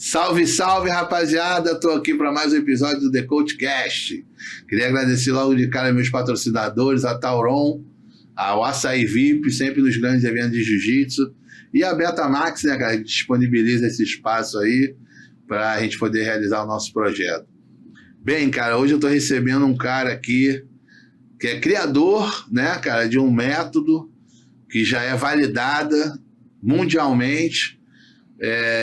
Salve, salve, rapaziada! Estou aqui para mais um episódio do The Coachcast. Queria agradecer logo de cara meus patrocinadores, a Tauron, ao Açaí VIP, sempre nos grandes eventos de jiu-jitsu, e a Betamax, né, cara, que disponibiliza esse espaço aí para a gente poder realizar o nosso projeto. Bem, cara, hoje eu estou recebendo um cara aqui que é criador, né, cara, de um método que já é validada mundialmente.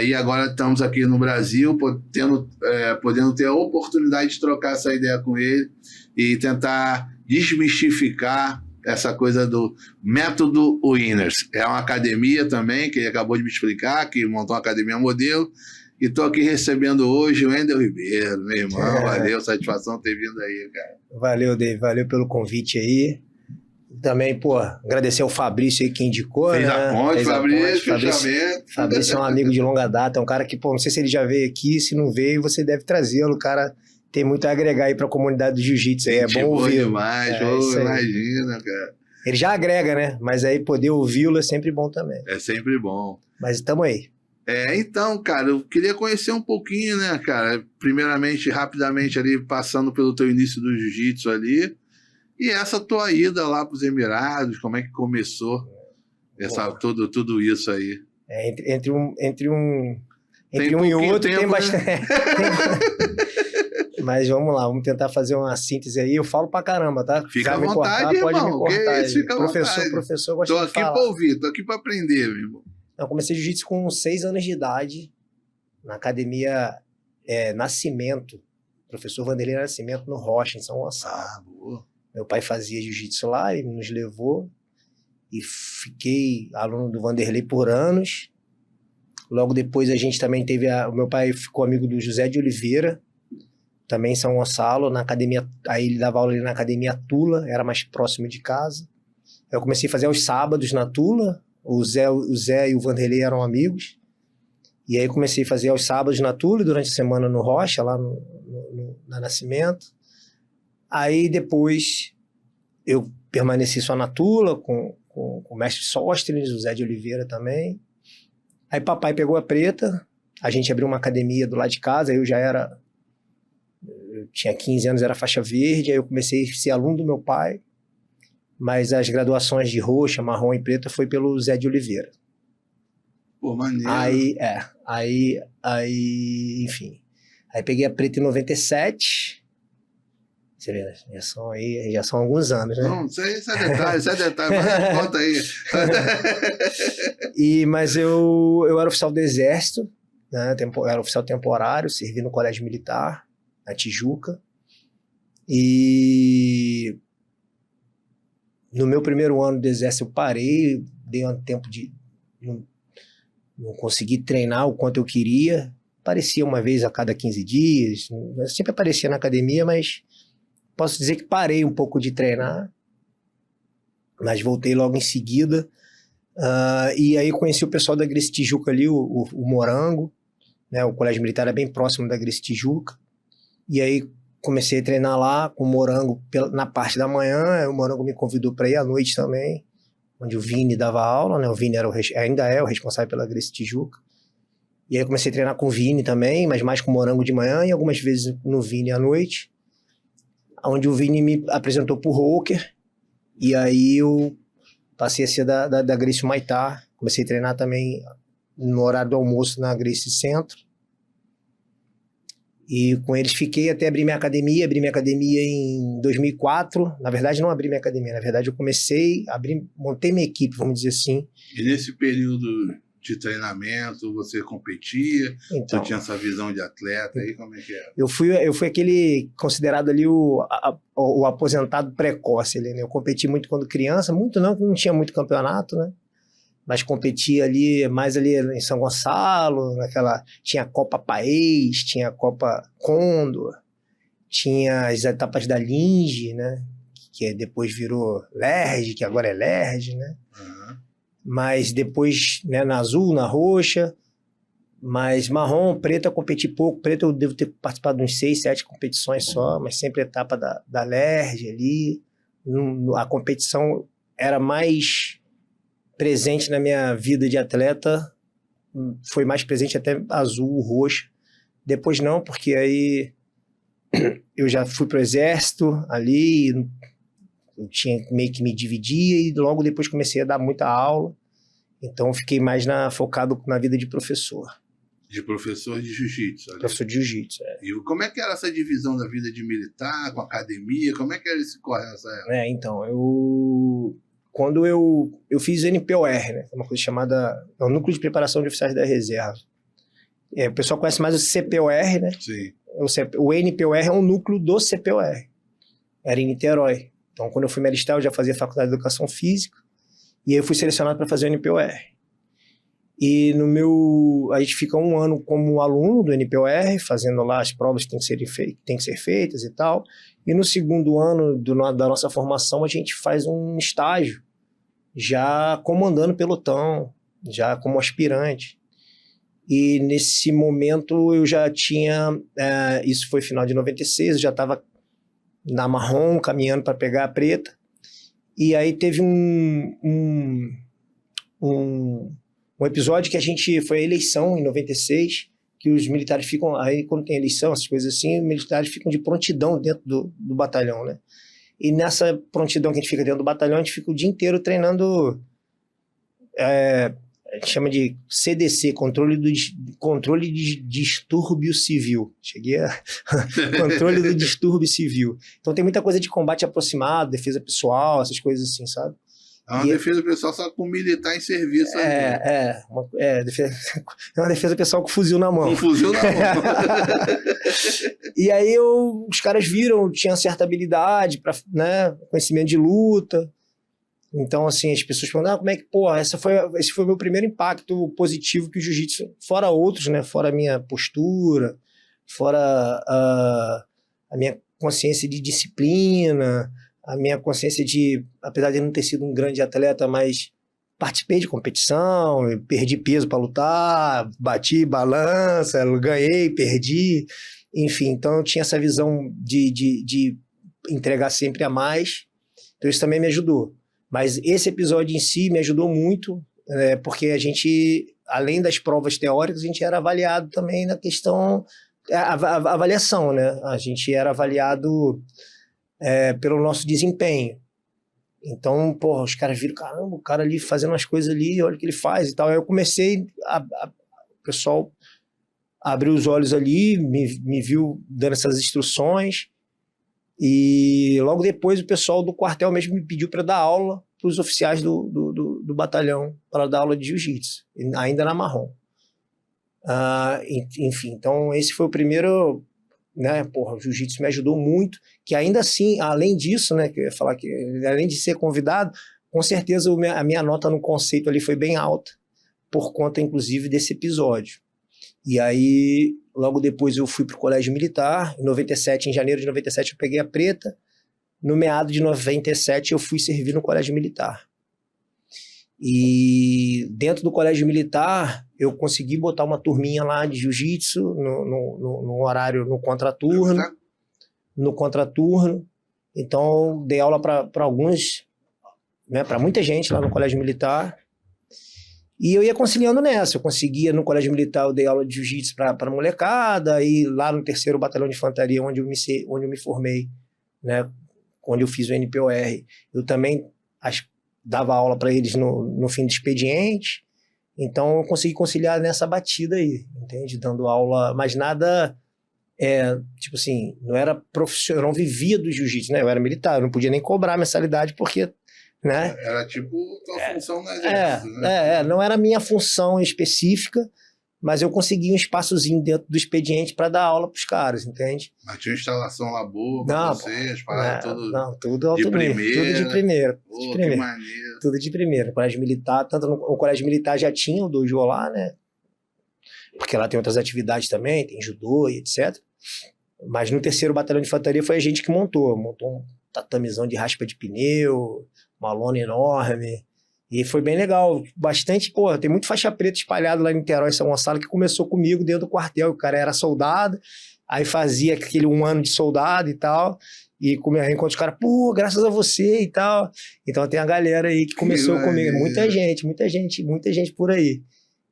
E agora estamos aqui no Brasil podendo ter a oportunidade de trocar essa ideia com ele e tentar desmistificar essa coisa do método Winners. É uma academia também, que ele acabou de me explicar, que montou uma academia modelo, e estou aqui recebendo hoje o Wendel Ribeiro, meu irmão. Valeu, satisfação ter vindo aí, cara. Valeu, Dave, valeu pelo convite aí. Também, agradecer ao Fabrício aí que indicou, Fez né? a ponte, Fabrício é um amigo de longa data, é um cara que, não sei se ele já veio aqui, se não veio, você deve trazê-lo, o cara tem muito a agregar aí pra comunidade do jiu-jitsu, é bom ouvir. Demais, imagina, cara. Ele já agrega, né? Mas aí poder ouvi-lo é sempre bom também. É sempre bom. Mas estamos aí. Então, cara, eu queria conhecer um pouquinho, né, cara? Primeiramente, rapidamente ali, passando pelo teu início do jiu-jitsu ali, e essa tua ida lá para os Emirados, como é que começou tudo isso aí? Entre um e outro tem bastante. Mas vamos lá, vamos tentar fazer uma síntese aí. Eu falo pra caramba, tá? Fica à vontade, irmão. Pode me cortar. Fica à vontade. Professor gosta de falar. Tô aqui pra ouvir, tô aqui pra aprender, meu irmão. Eu comecei jiu-jitsu com 6 anos de idade, na academia Nascimento, professor Vanderlei Nascimento, no Rocha, em São Gonçalo. Boa. Meu pai fazia jiu-jitsu lá e nos levou. E fiquei aluno do Vanderlei por anos. Logo depois a gente também teve... O meu pai ficou amigo do José de Oliveira, também em São Gonçalo, na academia... Aí ele dava aula ali na academia Tula, era mais próximo de casa. Eu comecei a fazer aos sábados na Tula. O Zé e o Vanderlei eram amigos. E aí comecei a fazer aos sábados na Tula e durante a semana no Rocha, lá na Nascimento. Aí depois eu permaneci só na Tula, com o mestre Sóstenes, o Zé de Oliveira também. Aí papai pegou a preta, a gente abriu uma academia do lado de casa, eu tinha 15 anos, era faixa verde, aí eu comecei a ser aluno do meu pai, mas as graduações de roxa, marrom e preta foi pelo Zé de Oliveira. Pô, maneiro. Enfim. Aí peguei a preta em 97... Você vê, já são alguns anos, né? Não, isso é detalhe, mas conta aí. Mas eu era oficial do Exército, né? Era oficial temporário, servi no Colégio Militar, na Tijuca. E no meu primeiro ano do Exército eu parei, dei um tempo de... Não consegui treinar o quanto eu queria. Aparecia uma vez a cada 15 dias, eu sempre aparecia na academia, mas... Posso dizer que parei um pouco de treinar, mas voltei logo em seguida. E aí conheci o pessoal da Gracie Tijuca ali, o Morango, né? O Colégio Militar é bem próximo da Gracie Tijuca. E aí comecei a treinar lá com o Morango na parte da manhã. O Morango me convidou para ir à noite também, onde o Vini dava aula, né? O Vini ainda é o responsável pela Gracie Tijuca. E aí comecei a treinar com o Vini também, mas mais com o Morango de manhã e algumas vezes no Vini à noite, onde o Vini me apresentou pro Roker, e aí eu passei a ser da Gracie Maitá, comecei a treinar também no horário do almoço na Gracie Centro, e com eles fiquei até abrir minha academia em 2004, na verdade não abri minha academia, na verdade eu montei minha equipe, vamos dizer assim. E nesse período de treinamento, você competia? Então, você tinha essa visão de atleta aí, como é que era? Eu fui aquele considerado ali o aposentado precoce ali, né? Eu competi muito quando criança, muito não tinha muito campeonato, né? Mas competia ali, mais ali em São Gonçalo, tinha a Copa País, tinha a Copa Condor, tinha as etapas da Linge, né? Que depois virou Lerge, que agora é Lerge, né? Uhum. Mas depois, né, na azul, na roxa, mas marrom, preta eu competi pouco. Preta eu devo ter participado de uns 6, 7 competições só, mas sempre etapa da Lerge ali. A competição era mais presente na minha vida de atleta foi mais presente até azul, roxa. Depois não, porque aí eu já fui pro exército ali, eu tinha meio que me dividir, e logo depois comecei a dar muita aula. Então, eu fiquei mais focado na vida de professor. De professor de jiu-jitsu. Ali. Professor de jiu-jitsu, E como é que era essa divisão da vida de militar, com academia? Como é que era esse corre nessa época? Então, quando eu fiz NPOR, né? Uma coisa chamada... É o Núcleo de Preparação de Oficiais da Reserva. O pessoal conhece mais o CPOR, né? Sim. O NPOR é um núcleo do CPOR. Era em Niterói. Então, quando eu fui me alistar, eu já fazia Faculdade de Educação Física. E aí eu fui selecionado para fazer o NPOR. E a gente fica 1 ano como aluno do NPOR, fazendo lá as provas que tem que ser feitas e tal. E no segundo ano da nossa formação, a gente faz um estágio, já comandando pelotão, já como aspirante. E nesse momento eu já tinha... isso foi final de 96, eu já estava na marrom, caminhando para pegar a preta. E aí teve um episódio que foi a eleição em 96, que os militares ficam, aí quando tem eleição, essas coisas assim, os militares ficam de prontidão dentro do batalhão, né? E nessa prontidão que a gente fica dentro do batalhão, a gente fica o dia inteiro treinando, a gente chama de CDC, Controle de Distúrbio Civil. Cheguei a... Controle do Distúrbio Civil. Então tem muita coisa de combate aproximado, defesa pessoal, essas coisas assim, sabe? É uma defesa pessoal só com militar em serviço. É uma defesa pessoal com fuzil na mão. Com fuzil na mão. E aí os caras viram, eu tinha certa habilidade, né, conhecimento de luta. Então, assim, as pessoas falam, como é que, esse foi o meu primeiro impacto positivo que o jiu-jitsu, fora outros, né, fora a minha postura, fora a minha consciência de disciplina, a minha consciência de, apesar de não ter sido um grande atleta, mas participei de competição, perdi peso para lutar, bati balança, ganhei, perdi, enfim, então eu tinha essa visão de entregar sempre a mais, então isso também me ajudou. Mas esse episódio em si me ajudou muito, porque a gente, além das provas teóricas, a gente era avaliado também na questão, a avaliação, né? A gente era avaliado pelo nosso desempenho. Então, os caras viram, caramba, o cara ali fazendo as coisas ali, olha o que ele faz e tal. Aí eu comecei, o pessoal abriu os olhos ali, me viu dando essas instruções. E logo depois o pessoal do quartel mesmo me pediu para dar aula para os oficiais do batalhão, para dar aula de jiu-jitsu, ainda na marrom. Enfim, então esse foi o primeiro, né, o jiu-jitsu me ajudou muito, que ainda assim, além disso, né, que eu ia falar que além de ser convidado, com certeza a minha nota no conceito ali foi bem alta, por conta inclusive desse episódio. E aí, logo depois eu fui para o colégio militar, em janeiro de 97 eu peguei a preta, no meado de 97 eu fui servir no colégio militar. E dentro do colégio militar, eu consegui botar uma turminha lá de jiu-jitsu no horário, no contraturno. Então, dei aula para alguns, né, para muita gente lá no colégio militar. E eu ia conciliando nessa, eu conseguia no colégio militar, eu dei aula de jiu-jitsu para molecada, e lá no 3º Batalhão de Infantaria, onde eu me formei, né, onde eu fiz o NPOR, eu também dava aula para eles no fim do expediente, então eu consegui conciliar nessa batida aí, entende? Dando aula, mas nada, tipo assim, não era profissional, eu não vivia do jiu-jitsu, né, eu era militar, eu não podia nem cobrar mensalidade, porque... né? Era tipo tua função no exército, né? Não era a minha função específica, mas eu consegui um espaçozinho dentro do expediente para dar aula para os caras, entende? Mas tinha instalação lá boa para você, as paradas tudo alto de primeira. Tudo de primeira. Que maneiro. Tudo de primeira. O colégio militar, o colégio militar já tinha o dojo lá, né? Porque lá tem outras atividades também, tem judô e etc. Mas no 3º Batalhão de Infantaria foi a gente que montou um tatamizão de raspa de pneu, uma lona enorme, e foi bem legal, bastante, tem muito faixa preta espalhado lá em Niterói, São Gonçalo, que começou comigo dentro do quartel, o cara era soldado, aí fazia aquele 1 ano de soldado e tal, e enquanto os caras, graças a você e tal, então tem a galera aí que começou comigo, muita gente por aí,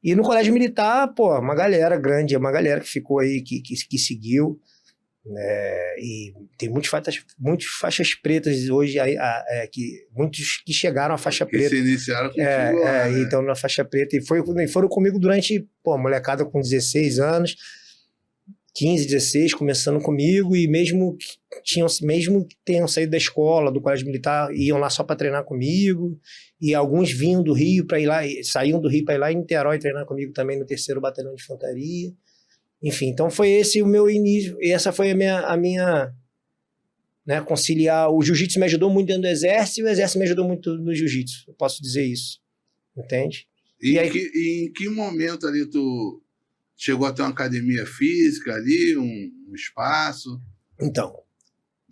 E no colégio militar, pô, uma galera grande, uma galera que ficou aí, que seguiu, né? E tem muitas faixas pretas hoje, muitos que chegaram à faixa Que preta. se iniciaram contigo lá, né? Então na faixa preta, e foram comigo durante, pô, molecada com 16 anos, 15, 16, começando comigo, e mesmo que tenham saído da escola, do colégio militar, iam lá só para treinar comigo, e alguns vinham do Rio para ir lá, saíam do Rio para ir lá em Niterói treinar comigo também no 3º Batalhão de Infantaria. Enfim, então foi esse o meu início, e essa foi a minha né, conciliar. O jiu-jitsu me ajudou muito dentro do exército, e o exército me ajudou muito no jiu-jitsu, eu posso dizer isso, entende? E em que momento ali tu chegou a ter uma academia física ali, um espaço? Então,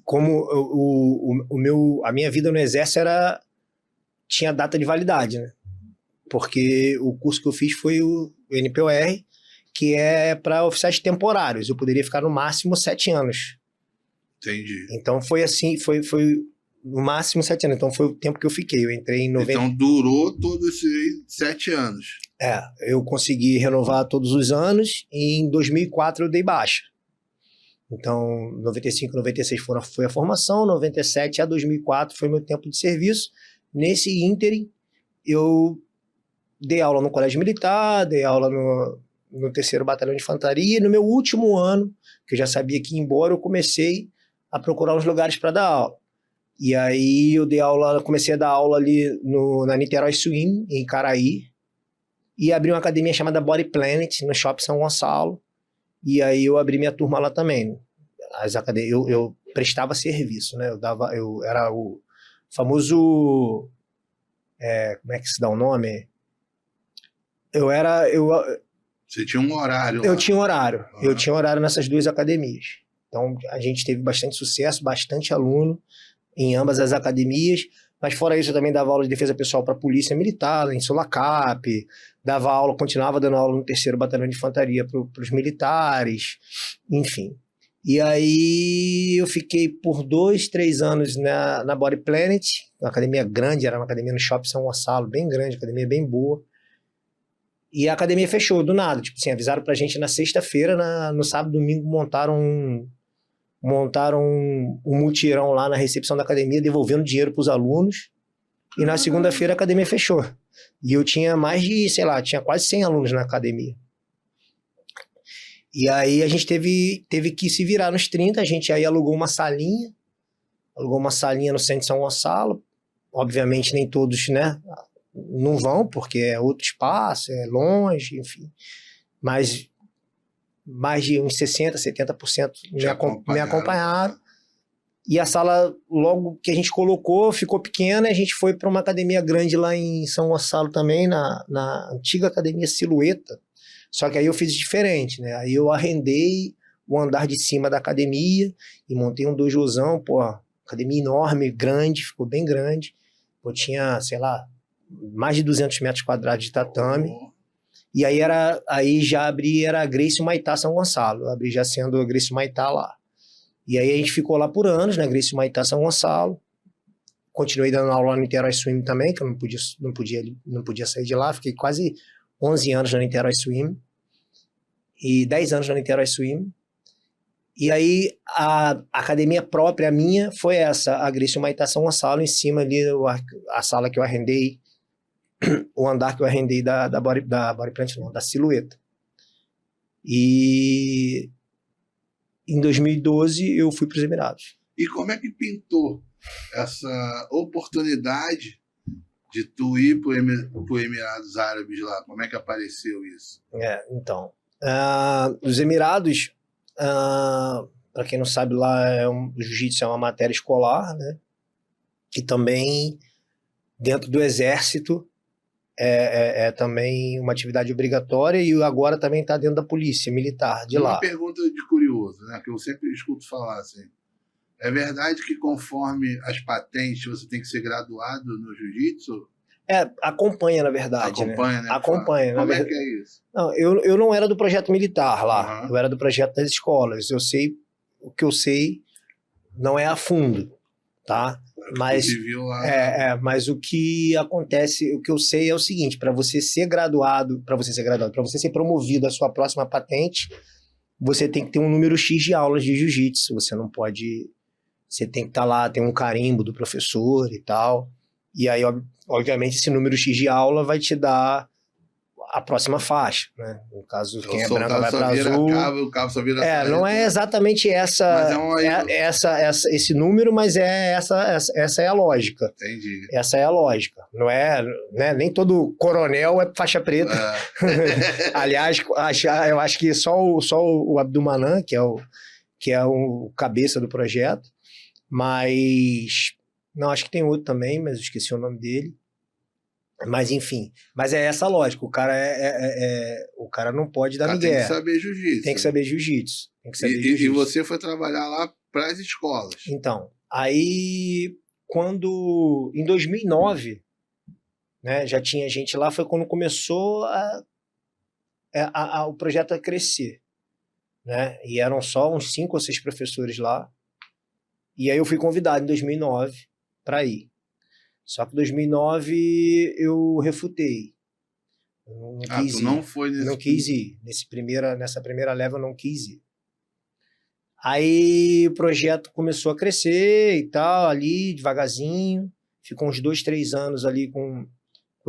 como a minha vida no exército tinha data de validade, né? Porque o curso que eu fiz foi o NPOR, que é para oficiais temporários. Eu poderia ficar no máximo 7 anos. Entendi. Então foi assim, foi no máximo 7 anos. Então foi o tempo que eu fiquei. Eu entrei em 90. Então durou todos esses 7 anos. Eu consegui renovar todos os anos, e em 2004 eu dei baixa. Então, 95, 96 foi a formação, 97 a 2004 foi meu tempo de serviço. Nesse ínterim, eu dei aula no colégio militar, dei aula no 3º Batalhão de Infantaria, e no meu último ano, que eu já sabia que ia embora, eu comecei a procurar uns lugares para dar aula. E aí eu comecei a dar aula ali na Niterói Swim, em Caraí, e abri uma academia chamada Body Planet, no Shopping São Gonçalo, e aí eu abri minha turma lá também. Eu prestava serviço, né? Eu era o famoso... como é que se dá o nome? Você tinha um horário lá? Eu tinha um horário. Eu tinha horário nessas 2 academias. Então, a gente teve bastante sucesso, bastante aluno em ambas as academias. Mas fora isso, eu também dava aula de defesa pessoal para a Polícia Militar, em Sulacap, continuava dando aula no 3º Batalhão de Infantaria para os militares, enfim. E aí eu fiquei por 2, 3 anos na Body Planet, uma academia grande, era uma academia no Shopping São Gonçalo, bem grande, academia bem boa. E a academia fechou do nada, tipo assim, avisaram pra gente na sexta-feira, no sábado e domingo montaram um mutirão lá na recepção da academia, devolvendo dinheiro pros alunos, e na segunda-feira a academia fechou. E eu tinha tinha quase 100 alunos na academia. E aí a gente teve que se virar nos 30, a gente aí alugou uma salinha no centro de São Gonçalo. Obviamente nem todos, né, não vão, porque é outro espaço, é longe, enfim. Mas mais de uns 60%, 70% me acompanharam. E a sala, logo que a gente colocou, ficou pequena, e a gente foi para uma academia grande lá em São Gonçalo também, na antiga academia Silhueta. Só que aí eu fiz diferente, né? Aí eu arrendei o andar de cima da academia e montei um dojozão, pô, academia enorme, grande, ficou bem grande. Eu tinha, mais de 200 metros quadrados de tatame. E aí já abri, era a Gracie Humaitá São Gonçalo. Eu abri já sendo a Gracie Humaitá lá. E aí a gente ficou lá por anos, na Gracie Humaitá São Gonçalo. Continuei dando aula no Niterói Swim também, que eu não podia sair de lá. Fiquei quase 11 anos na Niterói Swim. E 10 anos na Niterói Swim. E aí a academia própria minha foi essa, a Gracie Humaitá São Gonçalo, em cima ali, a sala que eu arrendei, o andar que eu arrendei da Body Plant, não, da Silhueta. E em 2012 eu fui para os Emirados. E como é que pintou essa oportunidade de tu ir para os Emirados Árabes lá? Como é que apareceu isso? Então, os Emirados, para quem não sabe, lá o jiu-jitsu é uma matéria escolar, né? Que também, dentro do exército, é também uma atividade obrigatória, e agora também está dentro da polícia militar de lá. Uma pergunta de curioso, né, que eu sempre escuto falar assim. É verdade que conforme as patentes você tem que ser graduado no jiu-jitsu? Acompanha, na verdade. Acompanha, né? Acompanha. Como é que é isso? Não, eu não era do projeto militar lá, eu era do projeto das escolas. Eu sei, o que eu sei não é a fundo, tá? Mas, viviu lá. mas o que acontece, o que eu sei é o seguinte, para você ser promovido à sua próxima patente, você tem que ter um número X de aulas de jiu-jitsu. Você não pode... Você tem que estar lá, tem um carimbo do professor e tal. E aí, obviamente, esse número X de aula vai te dar a próxima faixa, né? No caso, quem é branco vai para azul. O cabo só vira não é exatamente esse número, mas essa é a lógica. Entendi. Essa é a lógica. Não é, né? Nem todo coronel é faixa preta. Aliás, eu acho que só o Abdulmanan, que é o cabeça do projeto, mas não, acho que tem outro também, mas eu esqueci o nome dele. Mas enfim, mas é essa a lógica, o cara não pode dar migué. Tem que saber jiu-jitsu. Tem que saber jiu-jitsu. E você foi trabalhar lá para as escolas. Então, aí em 2009, né, já tinha gente lá, foi quando começou o projeto a crescer, né? E eram só uns 5 ou 6 professores lá. E aí eu fui convidado em 2009 para ir. Só que em 2009 eu refutei. Eu não quis ir. Não foi nesse... Não quis ir. Nessa primeira leva eu não quis ir. Aí o projeto começou a crescer e tal, ali, devagarzinho. Ficou uns 2, 3 anos ali com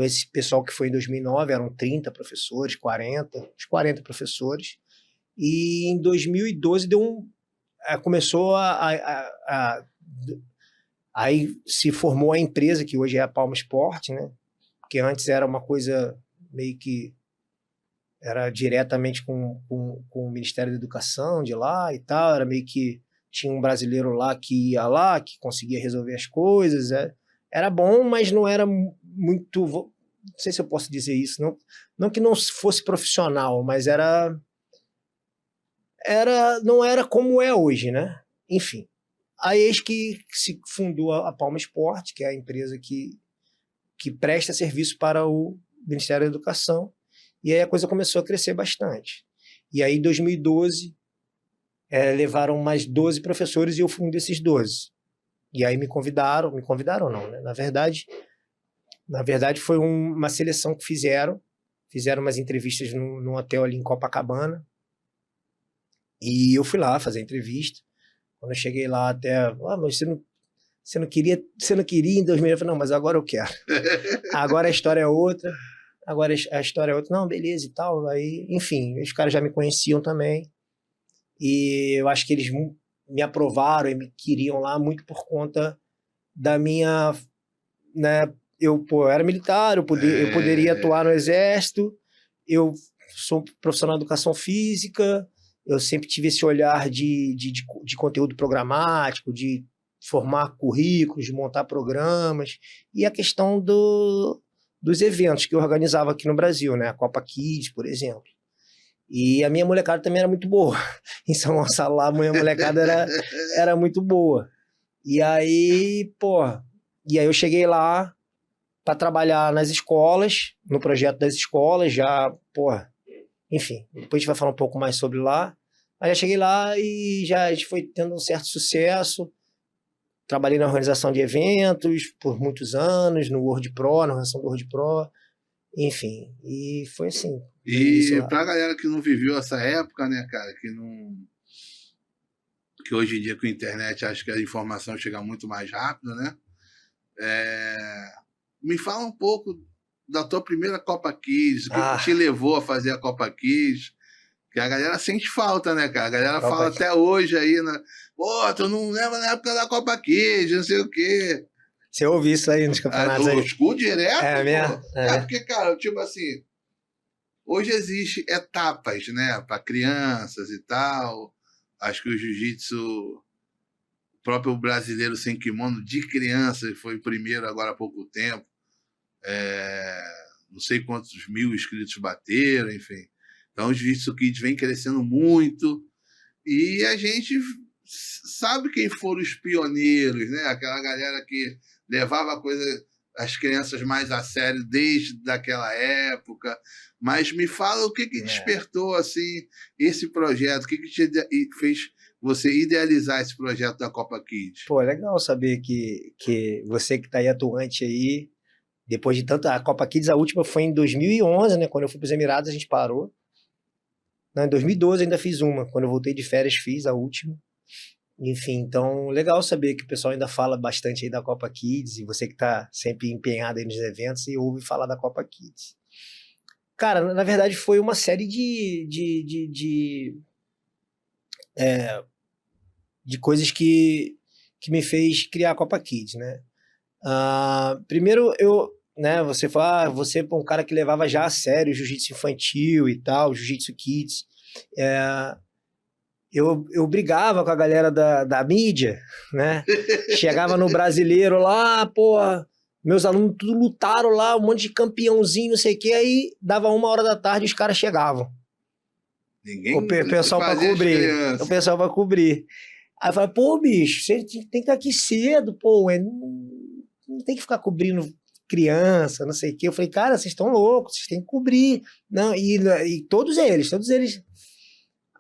esse pessoal que foi em 2009. Eram 30 professores, 40, uns 40 professores. E em 2012 começou aí se formou a empresa que hoje é a Palma Sport, né? Que antes era uma coisa meio que era diretamente com o Ministério da Educação de lá e tal, era meio que tinha um brasileiro lá que ia lá, que conseguia resolver as coisas, era bom, mas não era muito, não sei se eu posso dizer isso, não que não fosse profissional, mas não era como é hoje, né? Enfim. Aí eis que se fundou a Palma Sport, que é a empresa que presta serviço para o Ministério da Educação, e aí a coisa começou a crescer bastante. E aí em 2012 levaram mais 12 professores e eu fui um desses 12. E aí me convidaram não, né? Na verdade foi uma seleção que fizeram umas entrevistas num hotel ali em Copacabana, e eu fui lá fazer a entrevista. Quando eu cheguei lá mas você não queria em 2000? Eu falei, não, mas agora eu quero. Agora a história é outra. Não, beleza e tal. Aí, enfim, os caras já me conheciam também. E eu acho que eles me aprovaram e me queriam lá muito por conta da minha... Né, eu era militar, eu poderia atuar no Exército, eu sou profissional de educação física, eu sempre tive esse olhar de conteúdo programático, de formar currículos, de montar programas, e a questão dos eventos que eu organizava aqui no Brasil, né? A Copa Kids, por exemplo. E a minha molecada também era muito boa. Em São Gonçalo lá, a minha molecada era muito boa. E aí, eu cheguei lá para trabalhar nas escolas, no projeto das escolas, enfim, depois a gente vai falar um pouco mais sobre lá. Aí já cheguei lá e a gente foi tendo um certo sucesso. Trabalhei na organização de eventos por muitos anos, na organização do World Pro, enfim, e foi assim. E pra galera que não viveu essa época, né, cara, que hoje em dia com a internet acho que a informação chega muito mais rápido, né? Me fala um pouco da tua primeira Copa Kids, o que te levou a fazer a Copa Kids, que a galera sente falta, né, cara? A galera fala até hoje aí, né? Pô, tu não lembra na época da Copa Kids, não sei o quê. Você ouve isso aí nos campeonatos aí? Eu escuto direto, É mesmo? Porque, cara, tipo assim, hoje existe etapas, né, para crianças e tal. Acho que o jiu-jitsu, o próprio brasileiro sem kimono de criança foi o primeiro agora há pouco tempo. Não sei quantos mil inscritos bateram, enfim. Então o Jiu-Jitsu Kids vem crescendo muito e a gente sabe quem foram os pioneiros, né? Aquela galera que levava as crianças mais a sério desde daquela época. Mas me fala o que despertou assim esse projeto, o que te fez você idealizar esse projeto da Copa Kids? Pô, é legal saber que você que tá aí atuante aí, depois de tanto... A Copa Kids, a última foi em 2011, né? Quando eu fui para os Emirados, a gente parou. Não, em 2012 eu ainda fiz uma. Quando eu voltei de férias, fiz a última. Enfim, então, legal saber que o pessoal ainda fala bastante aí da Copa Kids, e você que tá sempre empenhado aí nos eventos e ouve falar da Copa Kids. Cara, na verdade foi uma série de coisas que me fez criar a Copa Kids, né? Primeiro, né, você fala, você é um cara que levava já a sério o jiu-jitsu infantil e tal, jiu-jitsu kids. Eu brigava com a galera da mídia, né? Chegava no Brasileiro lá, porra, meus alunos tudo lutaram lá, um monte de campeãozinho, não sei o que, aí dava 1h da tarde e os caras chegavam. O pessoal para cobrir. O pessoal para cobrir. Aí eu falei, pô, bicho, você tem que estar aqui cedo, pô, não tem que ficar cobrindo criança, não sei o quê. Eu falei, cara, vocês estão loucos, vocês têm que cobrir. Não, e todos eles.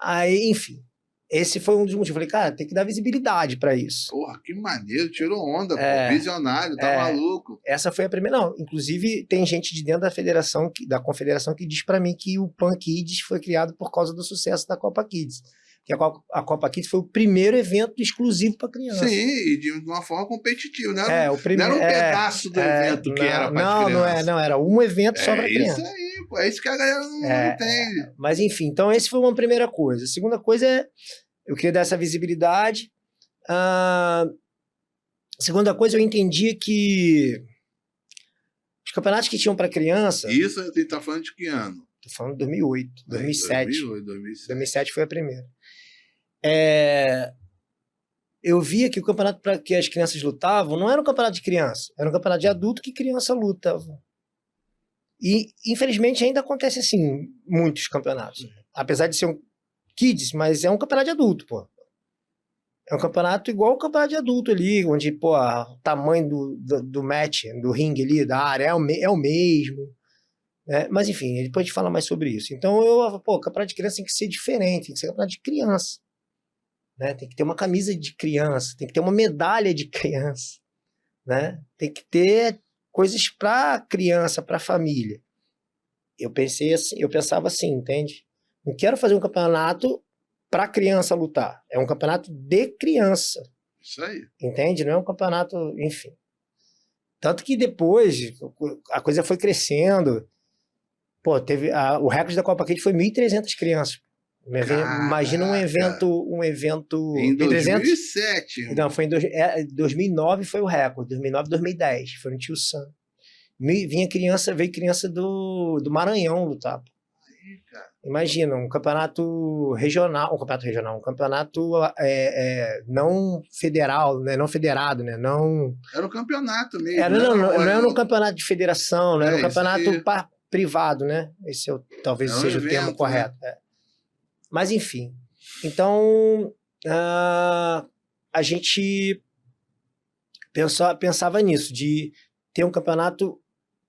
Aí, enfim, esse foi um dos motivos. Eu falei, cara, tem que dar visibilidade para isso. Porra, que maneiro, tirou onda, pô, visionário, tá maluco. Essa foi a primeira, não, inclusive tem gente de dentro da federação, da confederação, que diz para mim que o Pan Kids foi criado por causa do sucesso da Copa Kids. Que a Copa Kids foi o primeiro evento exclusivo para criança. Sim, e de uma forma competitiva, né? Não era um pedaço do evento que era para criança. Não, era um evento só para criança. É isso aí, pô, é isso que a galera não entende. Mas enfim, então essa foi uma primeira coisa. A segunda coisa é, eu queria dar essa visibilidade. A segunda coisa, eu entendia que os campeonatos que tinham para criança... Isso a gente tá falando de que ano? Tô falando de 2008, 2007. 2007 foi a primeira. Eu via que o campeonato para que as crianças lutavam não era um campeonato de criança, era um campeonato de adulto que criança luta. E, infelizmente, ainda acontece assim, muitos campeonatos. Apesar de ser um kids, mas é um campeonato de adulto, pô. É um campeonato igual o campeonato de adulto ali, onde, pô, o tamanho do match, do ringue ali, da área é o mesmo. Mas enfim, depois a gente fala mais sobre isso. Então o campeonato de criança tem que ser diferente, tem que ser campeonato de criança, né? Tem que ter uma camisa de criança, tem que ter uma medalha de criança, né? Tem que ter coisas para criança, para família. Eu pensava assim, entende? Não quero fazer um campeonato para criança lutar, é um campeonato de criança. Isso aí. Entende? Não é um campeonato, enfim. Tanto que depois a coisa foi crescendo. Pô, teve o recorde da Copa Kids foi 1.300 crianças. Imagina um evento... Em 2007. Não, foi em 2009 foi o recorde. 2009, 2010. Foi no Tio Sam. Veio criança do Maranhão lutar. Aí, cara. Imagina, um campeonato regional, um campeonato não federal, né, não federado, né, não... Era um campeonato mesmo. Não era um campeonato de federação, não era um campeonato privado, né? Esse talvez seja o termo correto. Mas, enfim. Então, a gente pensava nisso, de ter um campeonato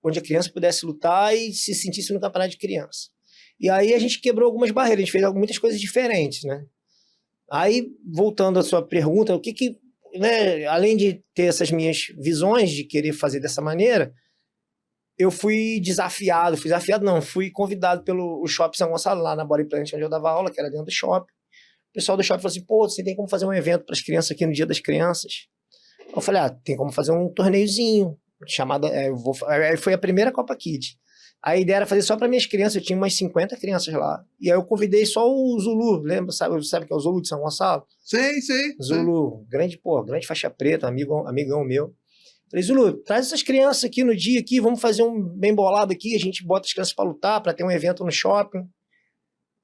onde a criança pudesse lutar e se sentisse no campeonato de criança. E aí a gente quebrou algumas barreiras, a gente fez muitas coisas diferentes, né? Aí, voltando à sua pergunta, né, além de ter essas minhas visões de querer fazer dessa maneira, eu fui fui convidado pelo Shopping São Gonçalo, lá na Body Planet, onde eu dava aula, que era dentro do shopping. O pessoal do shopping falou assim, pô, você tem como fazer um evento para as crianças aqui no Dia das Crianças? Eu falei, tem como fazer um torneiozinho, foi a primeira Copa Kids. A ideia era fazer só para minhas crianças, eu tinha umas 50 crianças lá. E aí eu convidei só o Zulu, lembra? Sabe que é o Zulu de São Gonçalo? Sei. Zulu, grande faixa preta, amigão meu. Falei, Zulu, traz essas crianças aqui no dia, aqui, vamos fazer um bem bolado aqui, a gente bota as crianças para lutar, para ter um evento no shopping.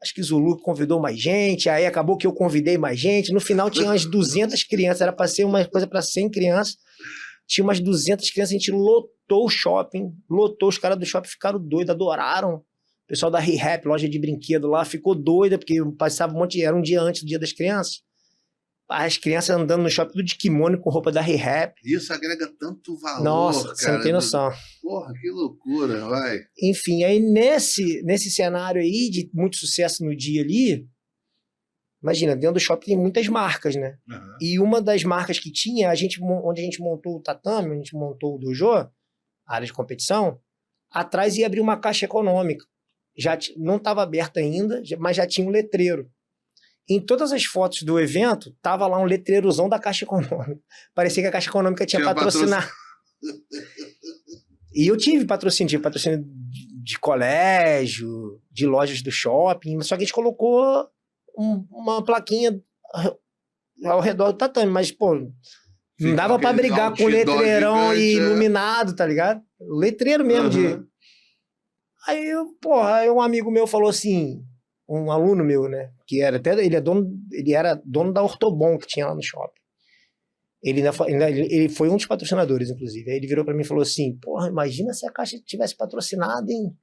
Acho que Zulu convidou mais gente, aí acabou que eu convidei mais gente, no final tinha umas 200 crianças, era para ser uma coisa para 100 crianças, tinha umas 200 crianças, a gente lotou o shopping, os caras do shopping ficaram doidos, adoraram. O pessoal da Rehap, loja de brinquedo lá, ficou doida, porque passava era um dia antes do Dia das Crianças. As crianças andando no shopping tudo de kimono com roupa da Rehap. Isso agrega tanto valor, nossa, cara. Você não tem noção. Porra, que loucura, vai. Enfim, aí nesse cenário aí de muito sucesso no dia ali, Imagina, dentro do shopping tem muitas marcas, né? Uhum. E uma das marcas que tinha, onde a gente montou o tatame, onde a gente montou o dojo, a área de competição, atrás ia abrir uma caixa econômica. Não estava aberta ainda, mas já tinha um letreiro. Em todas as fotos do evento, tava lá um letreirozão da Caixa Econômica. Parecia que a Caixa Econômica tinha patrocinado. E eu tive patrocínio de colégio, de lojas do shopping, só que a gente colocou uma plaquinha ao redor do tatame, mas, pô, não dava pra brigar com letreirão e iluminado, tá ligado? Letreiro mesmo de... Aí, porra, um amigo meu falou assim, um aluno meu, né, que era até, ele era dono da Ortobon que tinha lá no shopping. Ele foi um dos patrocinadores, inclusive. Aí ele virou pra mim e falou assim, porra, imagina se a Caixa tivesse patrocinado, hein?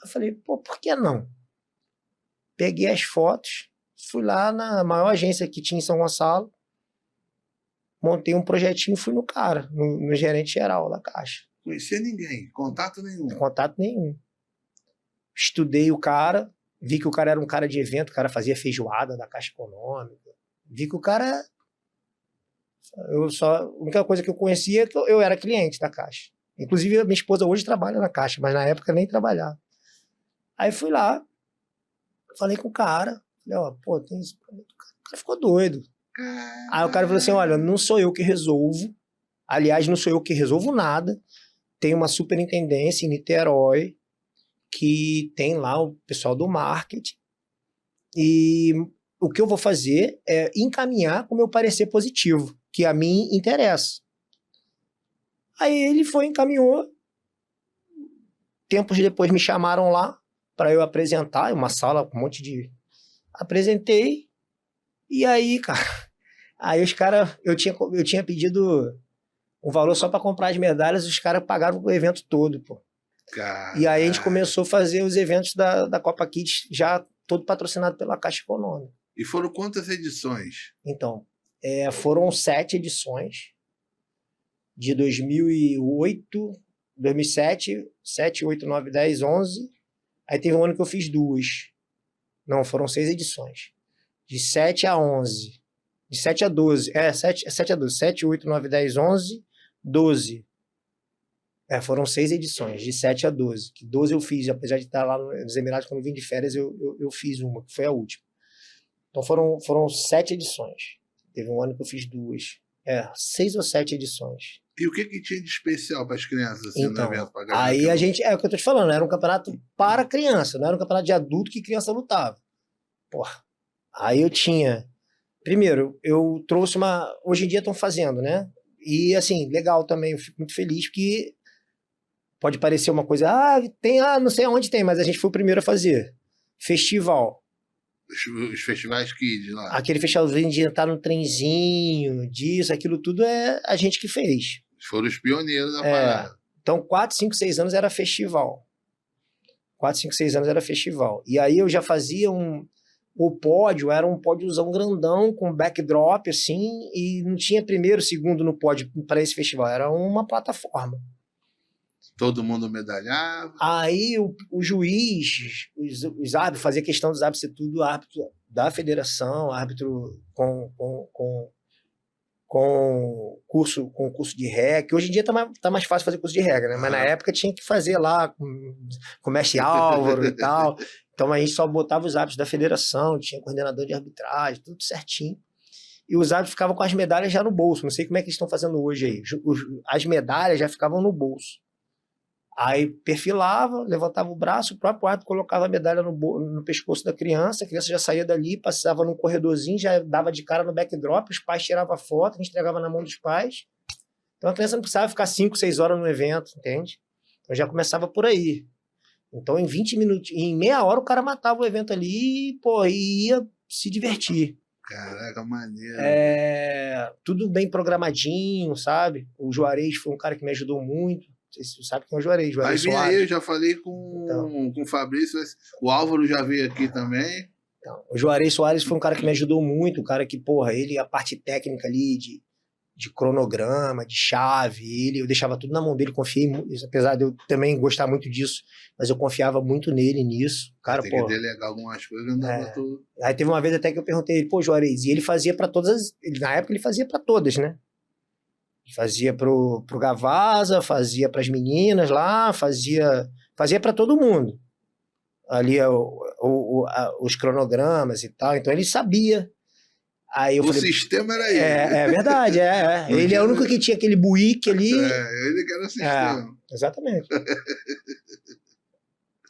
Eu falei, pô, por que não? Peguei as fotos, fui lá na maior agência que tinha em São Gonçalo, montei um projetinho e fui no cara, no gerente geral da Caixa. Conhecia ninguém, contato nenhum. Contato nenhum. Estudei o cara, vi que o cara era um cara de evento, o cara fazia feijoada da Caixa Econômica. Vi que o cara... A única coisa que eu conhecia é que eu era cliente da Caixa. Inclusive, a minha esposa hoje trabalha na Caixa, mas na época nem trabalhava. Aí fui lá, falei com o cara, falei, ó, pô, tem isso. O cara ficou doido. Aí o cara falou assim, olha, não sou eu que resolvo, aliás, não sou eu que resolvo nada, tem uma superintendência em Niterói, que tem lá o pessoal do marketing, e o que eu vou fazer é encaminhar com o meu parecer positivo, que a mim interessa. Aí ele foi, encaminhou, tempos depois me chamaram lá para eu apresentar, uma sala com um monte de... Apresentei, e aí, cara, aí os caras, eu tinha pedido um valor só para comprar as medalhas, os caras pagaram o evento todo, pô. Caralho. E aí a gente começou a fazer os eventos da Copa Kids, já todo patrocinado pela Caixa Econômica. E foram quantas edições? Então, foram 7 edições, de 2008, 2007, 7, 8, 9, 10, 11. Aí teve um ano que eu fiz 2. Não, foram 6 edições. De 7 a 11. De 7 a 12. 7 a 12. 7, 8, 9, 10, 11, 12. Foram 6 edições, de 7 a 12. Que 12 eu fiz, apesar de estar lá nos Emirados, quando eu vim de férias, eu fiz uma, que foi a última. Então foram 7 edições. Teve um ano que eu fiz 2. 6 ou 7 edições. E o que tinha de especial para as crianças assim, então, no evento? Aí a gente, é o que eu tô te falando, era um campeonato para criança, não era um campeonato de adulto que criança lutava. Porra. Aí eu tinha... Primeiro, eu trouxe uma... Hoje em dia estão fazendo, né? E assim, legal também, eu fico muito feliz porque pode parecer uma coisa, não sei aonde tem, mas a gente foi o primeiro a fazer. Festival. Os festivais kids lá. Aquele festivalzinho de entrar no trenzinho, disso, aquilo tudo é a gente que fez. Foram os pioneiros da parada. Então, 4, 5, 6 anos era festival. 4, 5, 6 anos era festival. E aí eu já fazia o pódio, era um pódiozão grandão, com backdrop, assim, e não tinha primeiro, segundo no pódio para esse festival, era uma plataforma. Todo mundo medalhava. Aí o juiz, os árbitros, fazia questão dos árbitros ser tudo árbitro da federação, árbitro com curso de regra, que hoje em dia tá mais fácil fazer curso de regra, né? Mas na época tinha que fazer lá com o mestre Álvaro e tal. Então a gente só botava os árbitros da federação, tinha coordenador de arbitragem, tudo certinho. E os árbitros ficavam com as medalhas já no bolso. Não sei como é que eles estão fazendo hoje aí. As medalhas já ficavam no bolso. Aí perfilava, levantava o braço, o próprio árbitro colocava a medalha no pescoço da criança, a criança já saía dali, passava num corredorzinho, já dava de cara no backdrop, os pais tiravam a foto, a gente entregava na mão dos pais. Então a criança não precisava ficar 5, 6 horas no evento, entende? Então já começava por aí. Então em 20 minutos, em meia hora o cara matava o evento ali e ia se divertir. Caraca, maneiro. Tudo bem programadinho, sabe? O Juarez foi um cara que me ajudou muito. Você sabe quem é o Juarez? Vai vir aí, eu já falei com o Fabrício, o Álvaro já veio aqui também. Então, o Juarez Soares foi um cara que me ajudou muito, um cara que, porra, ele, a parte técnica ali de cronograma, de chave. Eu deixava tudo na mão dele, confiei muito, apesar de eu também gostar muito disso, mas eu confiava muito nele nisso. Cara, Tem pô, que delegar algumas coisas, não dá pra tu... Aí teve uma vez até que eu perguntei ele, pô, Juarez, e ele fazia para todas, na época ele fazia para todas, né? Fazia pro Gavazza, fazia para as meninas lá, fazia para todo mundo. Ali os cronogramas e tal, então ele sabia. Aí eu falei, sistema era ele. É verdade, ele é o único que tinha aquele buíque ali. Ele que era o sistema. Exatamente.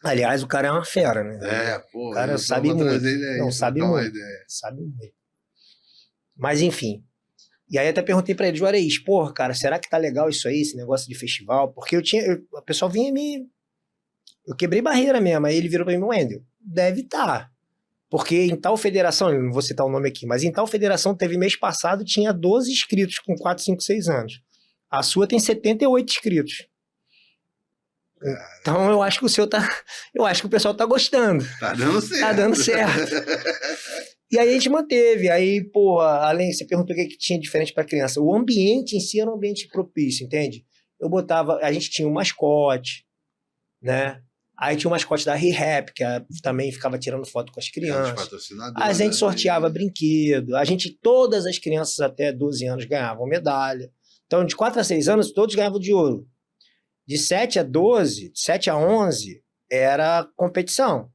Aliás, o cara é uma fera, né? Pô. O cara sabe muito. Não, sabe muito. Sabe muito. Mas, enfim. E aí até perguntei pra ele, Juarez, porra, cara, será que tá legal isso aí, esse negócio de festival? Porque o pessoal vinha eu quebrei barreira mesmo. Aí ele virou pra mim, Wendel, deve estar. Porque em tal federação, não vou citar o nome aqui, mas em tal federação teve mês passado, tinha 12 inscritos com 4, 5, 6 anos. A sua tem 78 inscritos. Então eu acho que eu acho que o pessoal tá gostando. Tá dando certo. Tá dando certo. E aí a gente manteve. Aí, pô, além, você perguntou o que tinha diferente para criança. O ambiente em si era um ambiente propício, entende? A gente tinha um mascote, né? Aí tinha o mascote da ReHap, que também ficava tirando foto com as crianças. A gente sorteava brinquedo. Todas as crianças até 12 anos ganhavam medalha. Então, de 4 a 6 anos, todos ganhavam de ouro. De 7 a 12, de 7 a 11, era competição.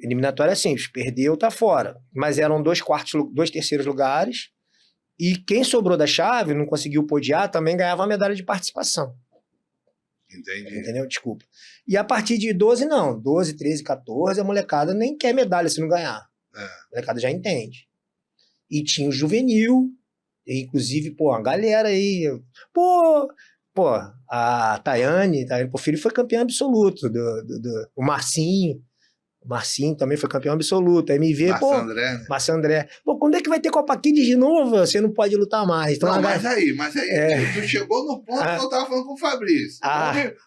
Eliminatória simples, perdeu, tá fora. Mas eram 2 terceiros lugares. E quem sobrou da chave, não conseguiu podiar, também ganhava a medalha de participação. Entendi. Entendeu? Desculpa. E a partir de 12, não. 12, 13, 14, a molecada nem quer medalha se não ganhar. A molecada já entende. E tinha o juvenil, inclusive, pô, a galera aí. Pô, a Tayane Porfírio foi campeã absoluto. O Marcinho. O Marcinho também foi campeão absoluto. A MV, André, né? Márcio André. Pô, quando é que vai ter Copa Kids de novo? Você não pode lutar mais. Então, não, mas aí, tu chegou no ponto que eu tava falando com o Fabrício.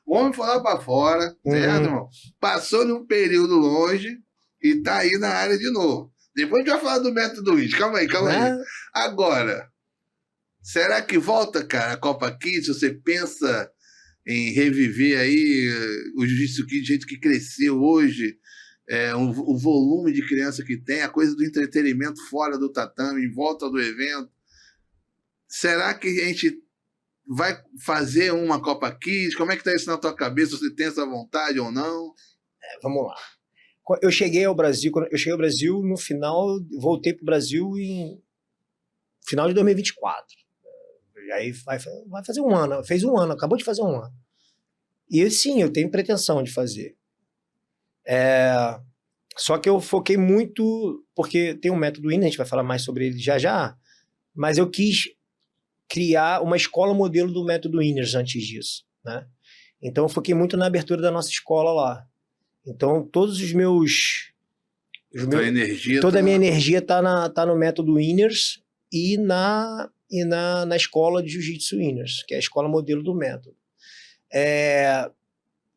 O homem foi lá pra fora, certo, irmão? Passou num período longe e tá aí na área de novo. Depois a gente vai falar do método Witt. Calma aí. Agora, será que volta, cara, a Copa Kids? Você pensa em reviver aí o Jiu-Jitsu Kids do jeito que cresceu hoje? O volume de criança que tem, a coisa do entretenimento fora do tatame, em volta do evento. Será que a gente vai fazer uma Copa Kids? Como é que está isso na tua cabeça? Você tem essa vontade ou não? Vamos lá. Eu cheguei ao Brasil no final, voltei para o Brasil em final de 2024. E aí vai fazer um ano, fez um ano, acabou de fazer um ano. E sim, eu tenho pretensão de fazer. Só que eu foquei muito, porque tem um método Winners, a gente vai falar mais sobre ele já, mas eu quis criar uma escola modelo do método Winners antes disso, né? Então eu foquei muito na abertura da nossa escola lá. Então todos os toda a minha energia tá no método Winners e na escola de Jiu-Jitsu Winners, que é a escola modelo do método.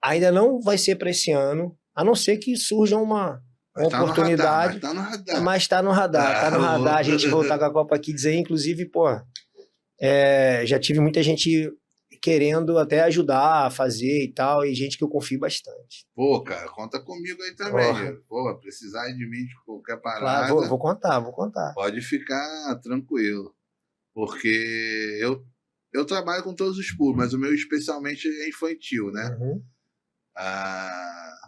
Ainda não vai ser para esse ano, a não ser que surja uma oportunidade, mas está no radar, a gente voltar com a Copa Kids aí, inclusive, pô, já tive muita gente querendo até ajudar a fazer e tal, e gente que eu confio bastante. Pô, cara, conta comigo aí também. Pô, precisar de mim de qualquer parada. Claro, vou contar. Pode ficar tranquilo, porque eu trabalho com todos os públicos, mas o meu especialmente é infantil, né? Uhum.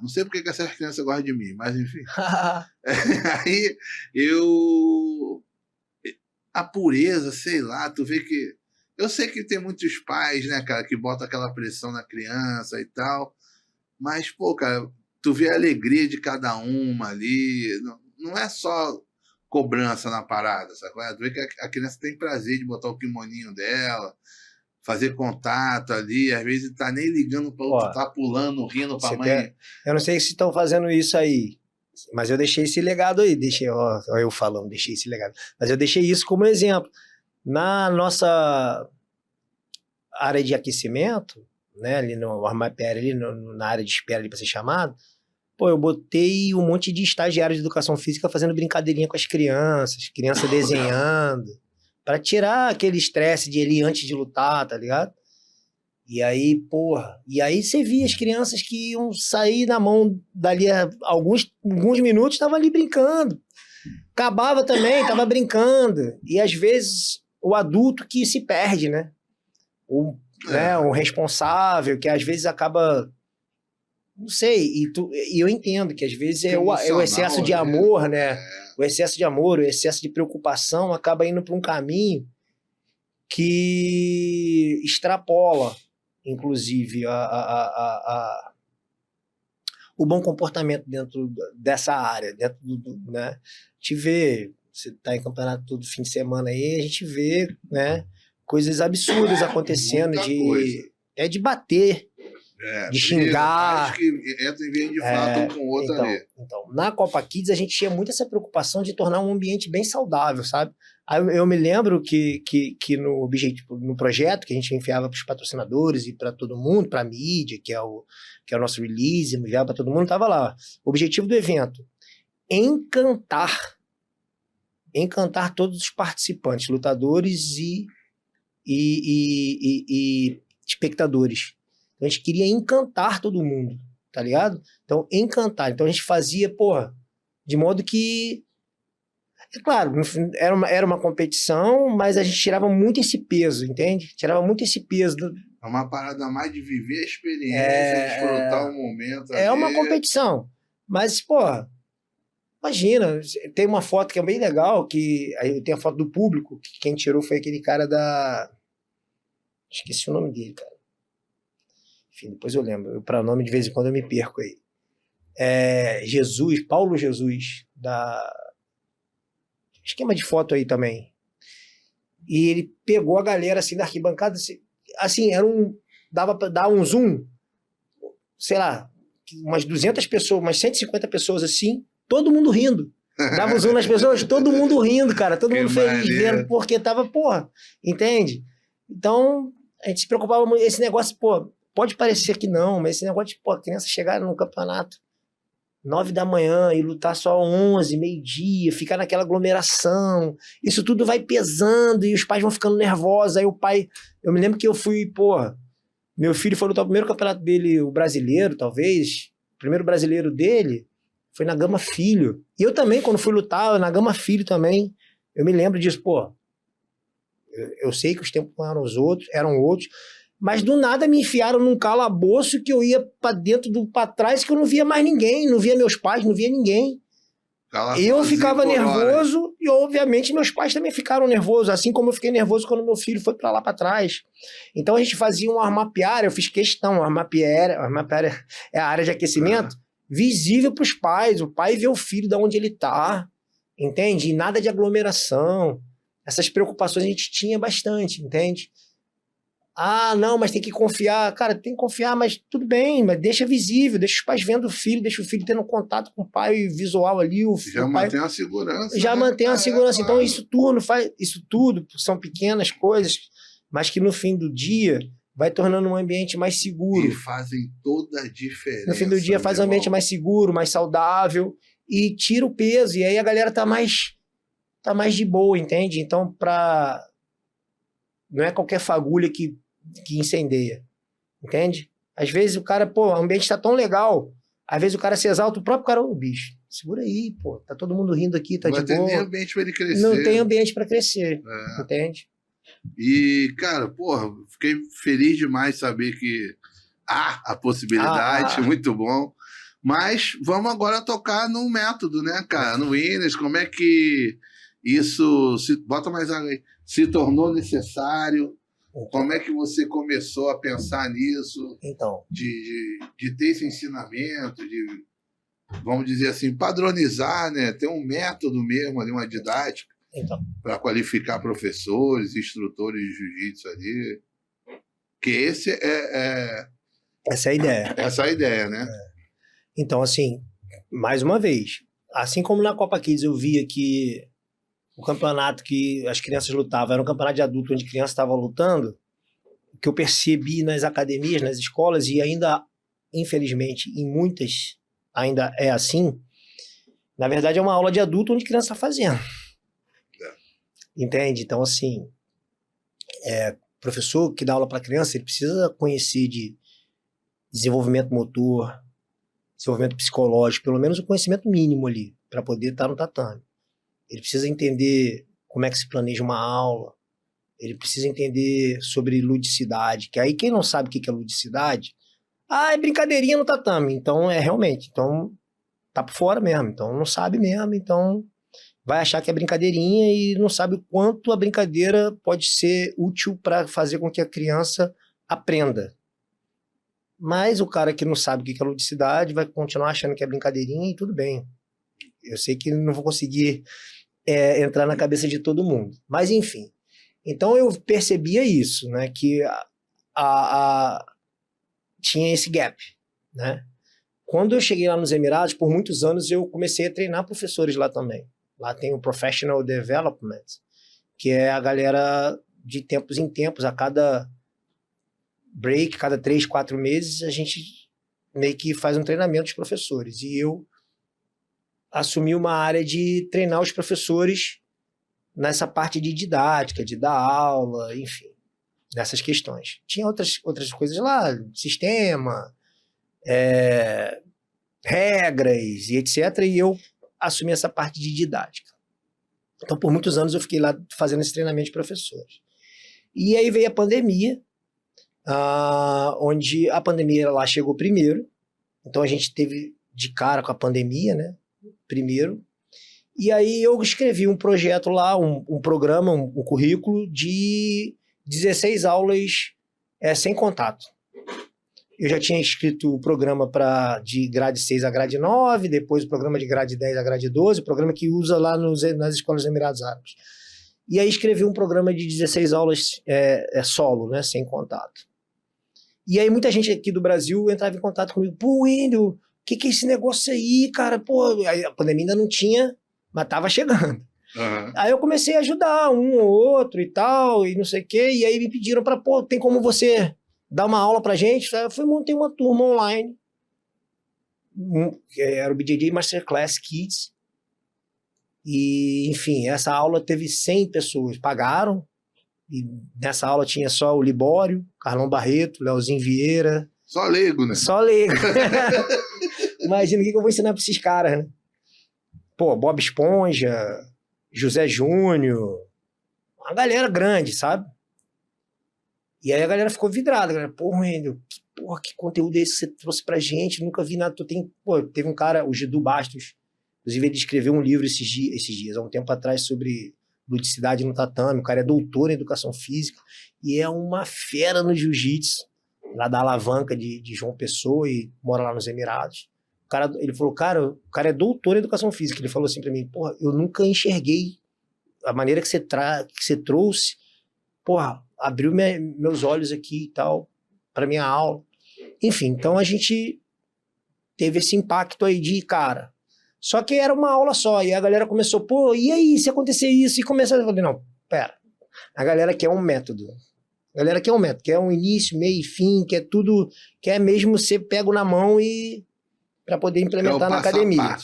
Não sei porque que essas crianças gostam de mim, mas enfim. Aí a pureza, sei lá, tu vê que eu sei que tem muitos pais, né, cara, que botam aquela pressão na criança e tal, mas, pô, cara, tu vê a alegria de cada uma ali, não é só cobrança na parada, sabe? Tu vê que a criança tem prazer de botar o kimoninho dela, fazer contato ali, às vezes tá nem ligando para outro, tá pulando, rindo pra mãe. Eu não sei se estão fazendo isso aí, mas eu deixei esse legado aí, deixei esse legado, mas eu deixei isso como exemplo. Na nossa área de aquecimento, né, ali no armapéria, ali na área de espera para ser chamado, pô, eu botei um monte de estagiários de educação física fazendo brincadeirinha com as crianças desenhando, Pra tirar aquele estresse de ele antes de lutar, tá ligado? E aí, porra, e aí você via as crianças que iam sair na mão dali a alguns minutos, estavam ali brincando. Acabava também, tava brincando. E às vezes o adulto que se perde, né? O responsável, que às vezes acaba... Não sei, e eu entendo que às vezes é o excesso de amor, né? O excesso de amor, o excesso de preocupação acaba indo para um caminho que extrapola, inclusive, o bom comportamento dentro dessa área, né? A gente vê, você tá em campeonato todo fim de semana aí, a gente vê, né, coisas absurdas acontecendo de bater, de xingar. Que entra em vez de fato um com o outro ali. Então, na Copa Kids a gente tinha muito essa preocupação de tornar um ambiente bem saudável, sabe? Aí eu me lembro que no projeto que a gente enviava para os patrocinadores e para todo mundo, para a mídia, que é o nosso release, enviava para todo mundo, estava lá. O objetivo do evento: encantar todos os participantes, lutadores e espectadores. Então, a gente queria encantar todo mundo, tá ligado? Então, encantar. Então, a gente fazia, porra, de modo que... É claro, era uma competição, mas a gente tirava muito esse peso, entende? Tirava muito esse peso. É uma parada mais de viver a experiência, desfrutar o momento. É uma competição. Mas, porra, imagina, tem uma foto que é bem legal, que aí tem a foto do público, que quem tirou foi aquele cara da... Esqueci o nome dele, cara. Enfim, depois eu lembro. Para nome, de vez em quando, eu me perco aí. Paulo Jesus, da... Esquema de foto aí também. E ele pegou a galera, assim, da arquibancada, assim, dava para dar um zoom, sei lá, umas 200 pessoas, umas 150 pessoas, assim, todo mundo rindo. Dava um zoom nas pessoas, todo mundo rindo, cara, todo mundo feliz vendo, porque tava, porra, entende? Então, a gente se preocupava muito, esse negócio, pô, pode parecer que não, mas esse negócio de, pô, a criança chegar no campeonato 9 da manhã e lutar só 11, meio-dia, ficar naquela aglomeração, isso tudo vai pesando e os pais vão ficando nervosos. Aí o pai, eu me lembro que eu fui, porra, meu filho foi lutar o primeiro campeonato dele, o brasileiro, talvez, o primeiro brasileiro dele foi na Gama Filho. E eu também, quando fui lutar, na Gama Filho também, eu me lembro disso, pô, eu sei que os tempos eram outros, mas do nada me enfiaram num calabouço que eu ia pra dentro, pra trás, que eu não via mais ninguém, não via meus pais, não via ninguém. Eu ficava nervoso e, obviamente, meus pais também ficaram nervosos, assim como eu fiquei nervoso quando meu filho foi pra lá pra trás. Então a gente fazia um armapiária, eu fiz questão, armapiária é a área de aquecimento, visível pros pais, o pai vê o filho de onde ele tá, entende? E nada de aglomeração. Essas preocupações a gente tinha bastante, entende? Ah, não, mas tem que confiar. Cara, tem que confiar, mas tudo bem, mas deixa visível, deixa os pais vendo o filho, deixa o filho tendo contato com o pai visual ali. Já mantém a segurança. Já mantém a segurança. Então, isso tudo são pequenas coisas, mas que no fim do dia vai tornando um ambiente mais seguro. E fazem toda a diferença. No fim do dia faz um ambiente mais seguro, mais saudável e tira o peso. E aí a galera tá mais de boa, entende? Então, não é qualquer fagulha que incendeia, entende? Às vezes o cara, pô, o ambiente tá tão legal, às vezes o cara se exalta, o próprio cara, ô bicho, segura aí, pô, tá todo mundo rindo aqui, tá de boa. Não tem ambiente pra ele crescer. Não tem ambiente pra crescer, entende? E, cara, porra, fiquei feliz demais saber que há a possibilidade, muito bom. Mas vamos agora tocar no método, né, cara? No Winners, como é que isso, bota mais água aí, se tornou necessário? Como é que você começou a pensar nisso? Então, de ter esse ensinamento, de, vamos dizer assim, padronizar, né? Ter um método mesmo ali, uma didática, para qualificar professores, instrutores de jiu-jitsu ali. Que essa é a ideia. Essa é a ideia, né? Então, assim, mais uma vez, assim como na Copa Kids eu via que o campeonato que as crianças lutavam era um campeonato de adulto onde crianças estavam lutando, o que eu percebi nas academias, nas escolas, e ainda, infelizmente, em muitas ainda é assim, na verdade é uma aula de adulto onde criança está fazendo. Entende? Então, assim, professor que dá aula para criança, ele precisa conhecer de desenvolvimento motor, desenvolvimento psicológico, pelo menos o conhecimento mínimo ali, para poder estar no tatame. Ele precisa entender como é que se planeja uma aula, ele precisa entender sobre ludicidade, que aí quem não sabe o que é ludicidade, é brincadeirinha no tatame, então realmente, então tá por fora mesmo, então não sabe mesmo, então vai achar que é brincadeirinha e não sabe o quanto a brincadeira pode ser útil para fazer com que a criança aprenda. Mas o cara que não sabe o que é ludicidade vai continuar achando que é brincadeirinha e tudo bem. Eu sei que não vou conseguir entrar na cabeça de todo mundo. Mas, enfim. Então, eu percebia isso, né? Que tinha esse gap, né? Quando eu cheguei lá nos Emirados, por muitos anos, eu comecei a treinar professores lá também. Lá tem o Professional Development, que é a galera de tempos em tempos, a cada break, cada 3, 4 meses, a gente meio que faz um treinamento dos professores. E eu assumi uma área de treinar os professores nessa parte de didática, de dar aula, enfim, nessas questões. Tinha outras coisas lá, sistema, regras e etc. E eu assumi essa parte de didática. Então, por muitos anos, eu fiquei lá fazendo esse treinamento de professores. E aí veio a pandemia, onde a pandemia lá chegou primeiro. Então, a gente teve de cara com a pandemia, né? Primeiro. E aí eu escrevi um projeto lá, um programa, um currículo de 16 aulas sem contato. Eu já tinha escrito o programa de grade 6 a grade 9, depois o programa de grade 10 a grade 12, o programa que usa lá nas escolas dos Emirados Árabes. E aí escrevi um programa de 16 aulas solo, né, sem contato. E aí muita gente aqui do Brasil entrava em contato comigo. Pô, Wendel, o que é esse negócio aí, cara? Pô, aí a pandemia ainda não tinha, mas tava chegando. Uhum. Aí eu comecei a ajudar um ou outro e tal, e não sei o quê, e aí me pediram para, pô, tem como você dar uma aula pra gente? Eu fui, montei uma turma online, que era o BJJ Masterclass Kids, e, enfim, essa aula teve 100 pessoas, pagaram, e nessa aula tinha só o Libório, Carlão Barreto, Leozinho Vieira. Só leigo, né? Só leigo. Imagina o que eu vou ensinar pra esses caras, né? Pô, Bob Esponja, José Júnior, uma galera grande, sabe? E aí a galera ficou vidrada, galera. Porra, Wendel, que conteúdo é esse que você trouxe pra gente? Nunca vi nada. Teve um cara, o Gidu Bastos, inclusive ele escreveu um livro esses dias, há um tempo atrás, sobre ludicidade no tatame. O cara é doutor em educação física e é uma fera no jiu-jitsu, lá da Alavanca de João Pessoa, e mora lá nos Emirados. Ele falou, o cara é doutor em educação física. Ele falou assim pra mim, porra, eu nunca enxerguei a maneira que você trouxe, porra, abriu meus olhos aqui e tal, pra minha aula. Enfim, então a gente teve esse impacto aí de cara. Só que era uma aula só, e a galera começou, pô, e aí, se acontecer isso? E começou, eu falei, não, pera, a galera quer um método. A galera quer um método, quer um início, meio e fim, quer tudo, quer mesmo ser pego na mão e para poder implementar na academia.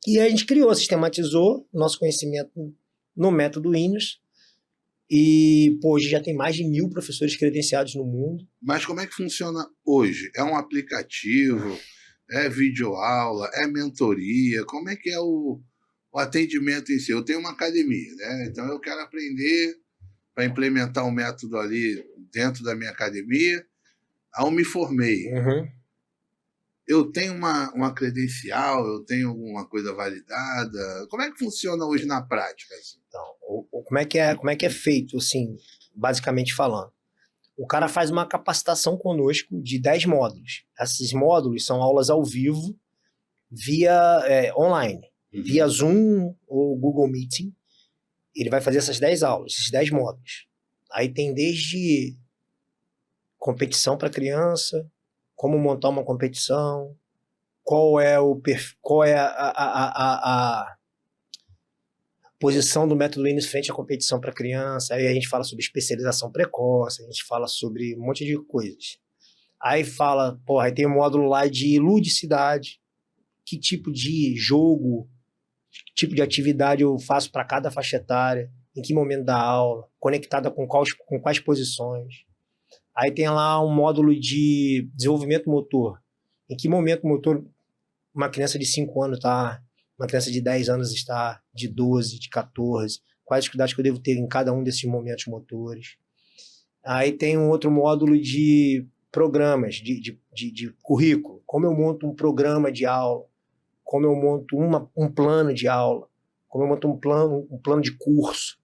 E a gente criou, sistematizou nosso conhecimento no método INES, e pô, hoje já tem mais de 1.000 professores credenciados no mundo. Mas como é que funciona hoje? É um aplicativo? É videoaula? É mentoria? Como é que é o atendimento em si? Eu tenho uma academia, né? Então eu quero aprender para implementar um método ali dentro da minha academia. Aí eu me formei. Uhum. Eu tenho uma credencial, eu tenho alguma coisa validada. Como é que funciona hoje na prática? Assim? Então, como é que é feito, assim, basicamente falando? O cara faz uma capacitação conosco de 10 módulos. Esses módulos são aulas ao vivo, via online, via Zoom ou Google Meeting. Ele vai fazer essas 10 aulas, esses 10 módulos. Aí tem desde competição para criança, como montar uma competição, qual é a posição do método INES frente à competição para criança. Aí a gente fala sobre especialização precoce, a gente fala sobre um monte de coisas. Aí fala, aí tem um módulo lá de ludicidade, que tipo de jogo, que tipo de atividade eu faço para cada faixa etária. em que momento da aula, conectada com quais posições. Aí tem lá um módulo de desenvolvimento motor. Em que momento motor uma criança de 5 anos está, uma criança de 10 anos está, de 12, de 14, quais as dificuldades que eu devo ter em cada um desses momentos motores. Aí tem um outro módulo de programas, de currículo, como eu monto um programa de aula, como eu monto um plano de aula, como eu monto um plano de curso.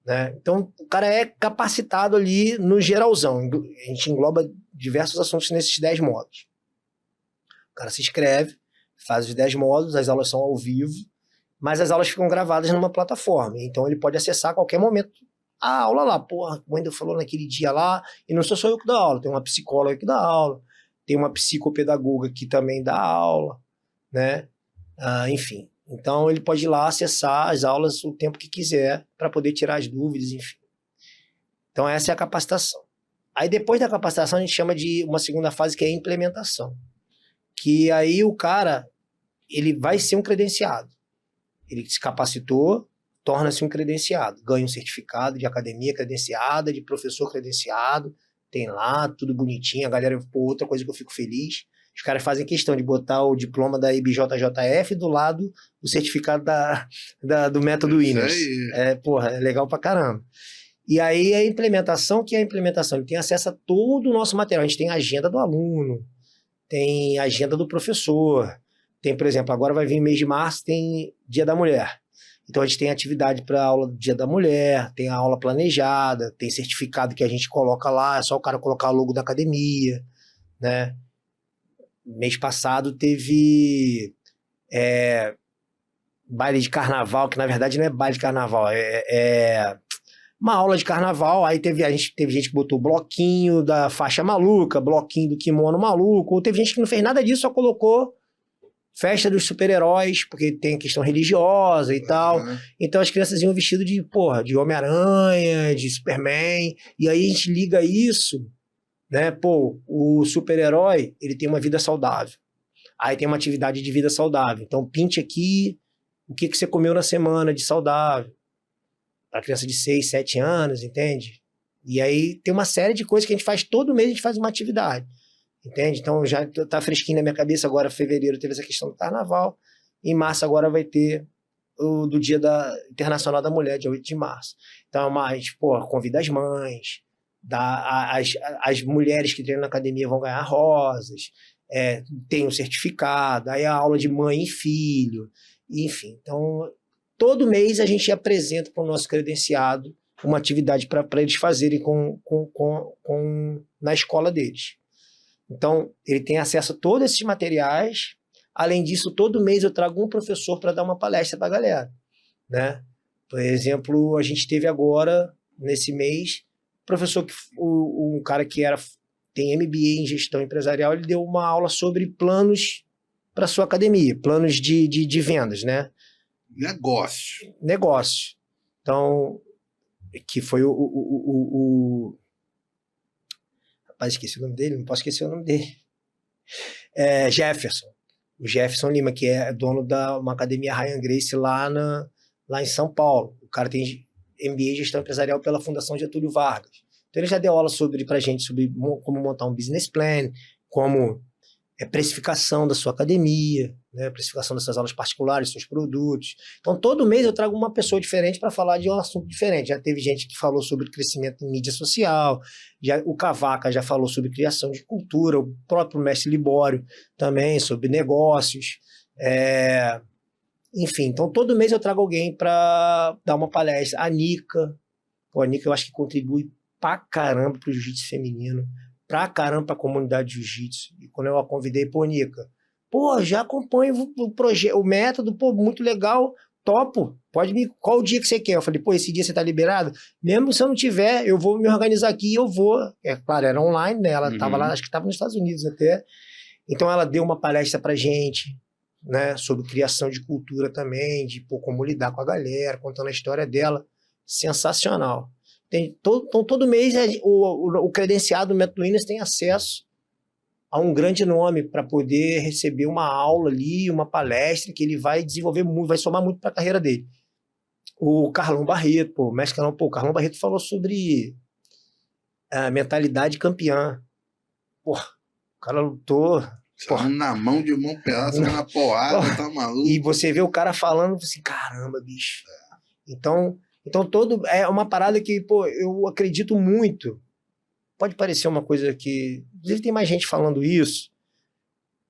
Né? Então, o cara é capacitado ali no geralzão. A gente engloba diversos assuntos nesses 10 módulos. O cara se inscreve, faz os 10 módulos, as aulas são ao vivo, mas as aulas ficam gravadas numa plataforma. Então, ele pode acessar a qualquer momento a aula lá. Porra, o Wendel falou naquele dia lá, e não sou só eu que dou aula, tem uma psicóloga que dá aula, tem uma psicopedagoga que também dá aula, né? Enfim. Então, ele pode ir lá acessar as aulas o tempo que quiser para poder tirar as dúvidas, enfim. Então, essa é a capacitação. Aí, depois da capacitação, a gente chama de uma segunda fase, que é a implementação. Que aí o cara, ele vai ser um credenciado. Ele se capacitou, torna-se um credenciado. Ganha um certificado de academia credenciada, de professor credenciado. Tem lá, tudo bonitinho. A galera, pô, outra coisa que eu fico feliz... Os caras fazem questão de botar o diploma da IBJJF do lado o certificado do método Winners. Porra, é legal pra caramba. E aí a implementação, que é a implementação? Ele tem acesso a todo o nosso material. A gente tem a agenda do aluno, tem a agenda do professor, tem, por exemplo, agora vai vir mês de março, tem Dia da Mulher. Então a gente tem atividade para aula do Dia da Mulher, tem a aula planejada, tem certificado que a gente coloca lá, é só o cara colocar o logo da academia, né? Mês passado teve baile de carnaval, que na verdade não é baile de carnaval, é uma aula de carnaval. Aí teve gente que botou bloquinho da faixa maluca, bloquinho do kimono maluco, ou teve gente que não fez nada disso, só colocou festa dos super-heróis, porque tem questão religiosa e tal. Então as crianças iam vestido de Homem-Aranha, de Superman, e aí a gente liga isso, né? Pô, o super-herói, ele tem uma vida saudável. Aí tem uma atividade de vida saudável. Então, pinte aqui o que você comeu na semana de saudável. Para criança de 6, 7 anos, entende? E aí tem uma série de coisas que a gente faz todo mês, a gente faz uma atividade. Entende? Então, já tá fresquinho na minha cabeça. Agora, em fevereiro, teve essa questão do carnaval. Em março, agora vai ter o do Dia Internacional da Mulher, dia 8 de março. Então, a gente, convida as mães, as mulheres que treinam na academia vão ganhar rosas, tem um certificado, aí a aula de mãe e filho, enfim. Então, todo mês a gente apresenta para o nosso credenciado uma atividade para eles fazerem na escola deles. Então, ele tem acesso a todos esses materiais. Além disso, todo mês eu trago um professor para dar uma palestra para a galera, né? Por exemplo, a gente teve agora, nesse mês, professor, um cara que tem MBA em gestão empresarial, ele deu uma aula sobre planos para sua academia, planos de vendas, né? Negócio. Então, que foi rapaz, esqueci o nome dele, não posso esquecer o nome dele. Jefferson. O Jefferson Lima, que é dono de uma academia Ryan Gracie lá em São Paulo. O cara tem MBA em gestão empresarial pela Fundação Getúlio Vargas. Então ele já deu aula pra gente sobre como montar um business plan, como precificação da sua academia, né, precificação das suas aulas particulares, seus produtos. Então todo mês eu trago uma pessoa diferente para falar de um assunto diferente. Já teve gente que falou sobre crescimento em mídia social, o Cavaca já falou sobre criação de cultura, o próprio mestre Libório também sobre negócios. Enfim, então todo mês eu trago alguém para dar uma palestra. A Nica eu acho que contribui pra caramba pro jiu-jitsu feminino, pra caramba pra comunidade de jiu-jitsu. E quando eu a convidei, Nica, já acompanho o método, muito legal, topo, qual o dia que você quer? Eu falei, esse dia você tá liberado? Mesmo se eu não tiver, eu vou me organizar aqui e eu vou. Claro, era online, né? Ela tava lá, acho que tava nos Estados Unidos até. Então ela deu uma palestra pra gente, né, sobre criação de cultura também, de como lidar com a galera, contando a história dela. Sensacional. Então, todo mês o credenciado do método Winners tem acesso a um grande nome para poder receber uma aula ali, uma palestra que ele vai desenvolver muito, vai somar muito para a carreira dele. O Carlão Barreto, pô, o mestre Carlão, pô, o Carlão Barreto falou sobre a mentalidade campeã. Pô, o cara lutou. Só na mão de mão pelada, na porrada, tá maluco. E você vê o cara falando assim, caramba, bicho. Então todo é uma parada que, pô, eu acredito muito. Pode parecer uma coisa que... Inclusive tem mais gente falando isso,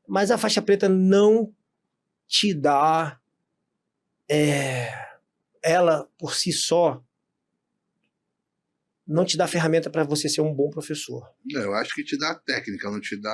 mas a faixa preta não te dá... ela, por si só, não te dá ferramenta para você ser um bom professor. Eu acho que te dá a técnica, não te dá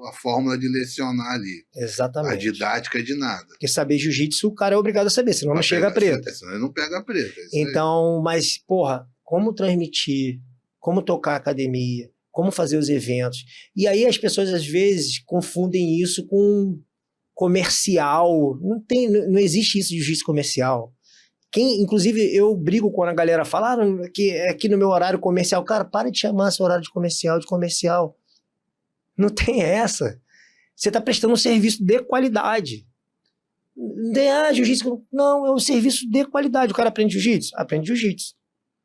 a fórmula de lecionar ali. Exatamente. A didática de nada. Porque saber jiu-jitsu, o cara é obrigado a saber, senão não chega a preta. Senão ele não pega a preta. Então, mas, porra, como transmitir, como tocar a academia, como fazer os eventos. E aí as pessoas, às vezes, confundem isso com comercial. Não existe isso de jiu-jitsu comercial. Inclusive, eu brigo quando a galera fala que aqui no meu horário comercial. Cara, para de chamar seu horário de comercial. Não tem essa. Você está prestando um serviço de qualidade. Não tem, jiu-jitsu. Não, é um serviço de qualidade. O cara aprende jiu-jitsu? Aprende jiu-jitsu.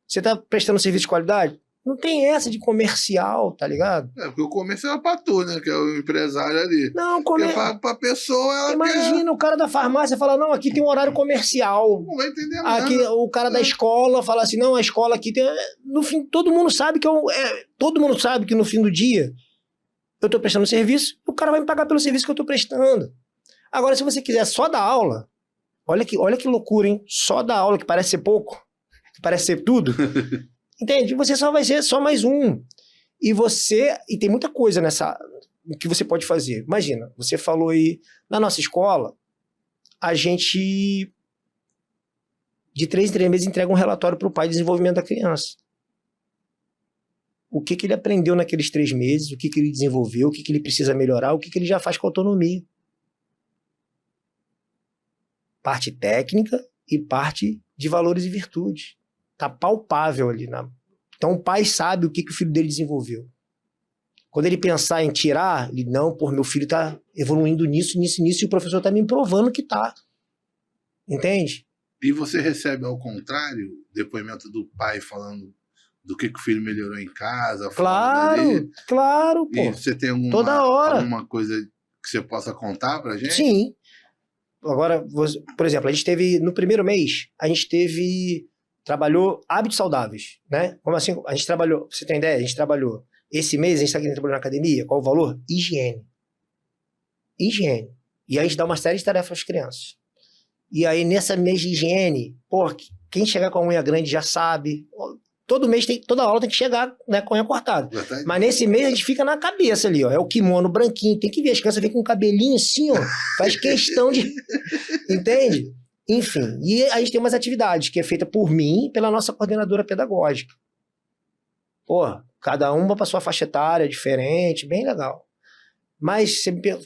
Você está prestando um serviço de qualidade? Não tem essa de comercial, tá ligado? Porque o comercial é pra tu, né? Que é o empresário ali. Não, pra pessoa, ela imagina o cara da farmácia falar, não, aqui tem um horário comercial. Não vai entender nada. Aqui o cara da escola fala assim, não, a escola aqui tem... No fim, todo mundo sabe que no fim do dia eu tô prestando serviço, o cara vai me pagar pelo serviço que eu tô prestando. Agora, se você quiser só dar aula, olha que loucura, hein? Só dar aula, que parece ser pouco, que parece ser tudo... Entende? Você só vai ser só mais um. E tem muita coisa que você pode fazer. Imagina, você falou aí, na nossa escola, a gente, de 3 em 3 meses, entrega um relatório para o pai de desenvolvimento da criança. O que ele aprendeu naqueles 3 meses, o que ele desenvolveu, o que ele precisa melhorar, o que ele já faz com autonomia. Parte técnica e parte de valores e virtudes. Tá palpável ali. Então o pai sabe o que o filho dele desenvolveu. Quando ele pensar em tirar, ele, não, pô, meu filho tá evoluindo nisso, e o professor tá me provando que tá. Entende? E você recebe, ao contrário, depoimento do pai falando do que o filho melhorou em casa? Claro, pô. E você tem toda hora. alguma coisa que você possa contar pra gente? Sim. Agora, por exemplo, a gente teve, no primeiro mês, trabalhou hábitos saudáveis, né? Como assim? A gente trabalhou, pra você ter ideia, esse mês a gente está querendo trabalhar na academia, qual o valor? Higiene. E aí a gente dá uma série de tarefas às crianças. E aí nessa mês de higiene, pô, quem chegar com a unha grande já sabe, toda aula tem que chegar, né, com a unha cortada. Mas nesse mês a gente fica na cabeça ali, ó, é o kimono branquinho, tem que ver, as crianças vêm com um cabelinho assim, ó, faz questão de... Entende? Enfim, e a gente tem umas atividades que é feita por mim e pela nossa coordenadora pedagógica. Pô, cada uma para sua faixa etária, diferente, bem legal. Mas,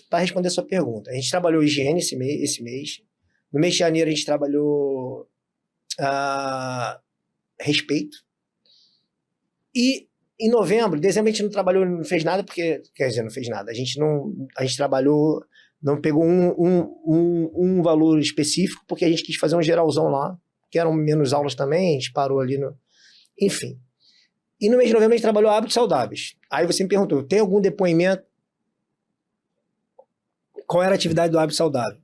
para responder a sua pergunta, a gente trabalhou higiene esse mês. No mês de janeiro a gente trabalhou respeito. E em novembro, dezembro a gente não trabalhou, não fez nada, porque, quer dizer, não fez nada. A gente trabalhou... Não pegou um valor específico, porque a gente quis fazer um geralzão lá, que eram menos aulas também, a gente parou ali no... Enfim. E no mês de novembro a gente trabalhou hábitos saudáveis. Aí você me perguntou, tem algum depoimento? Qual era a atividade do hábito saudável?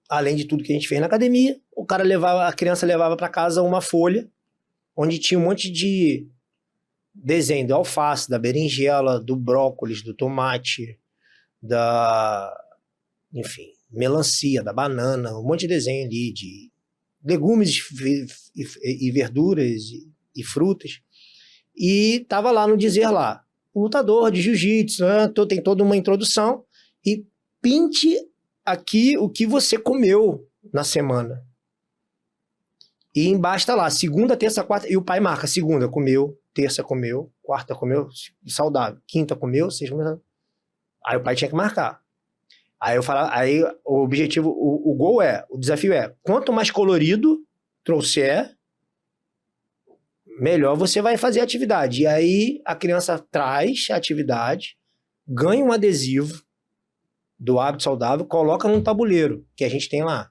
Além de tudo que a gente fez na academia, a criança levava para casa uma folha, onde tinha um monte de desenho do alface, da berinjela, do brócolis, do tomate... enfim, melancia, da banana, um monte de desenho ali de legumes e verduras e frutas. E tava lá no dizer lá, o lutador de jiu-jitsu, né, tem toda uma introdução e pinte aqui o que você comeu na semana. E embaixo tá lá, segunda, terça, quarta, e o pai marca, segunda comeu, terça comeu, quarta comeu, saudável, quinta comeu, sexta comeu. Aí o pai tinha que marcar. Aí o objetivo, o desafio é, quanto mais colorido trouxer, melhor você vai fazer a atividade. E aí a criança traz a atividade, ganha um adesivo do hábito saudável, coloca num tabuleiro, que a gente tem lá.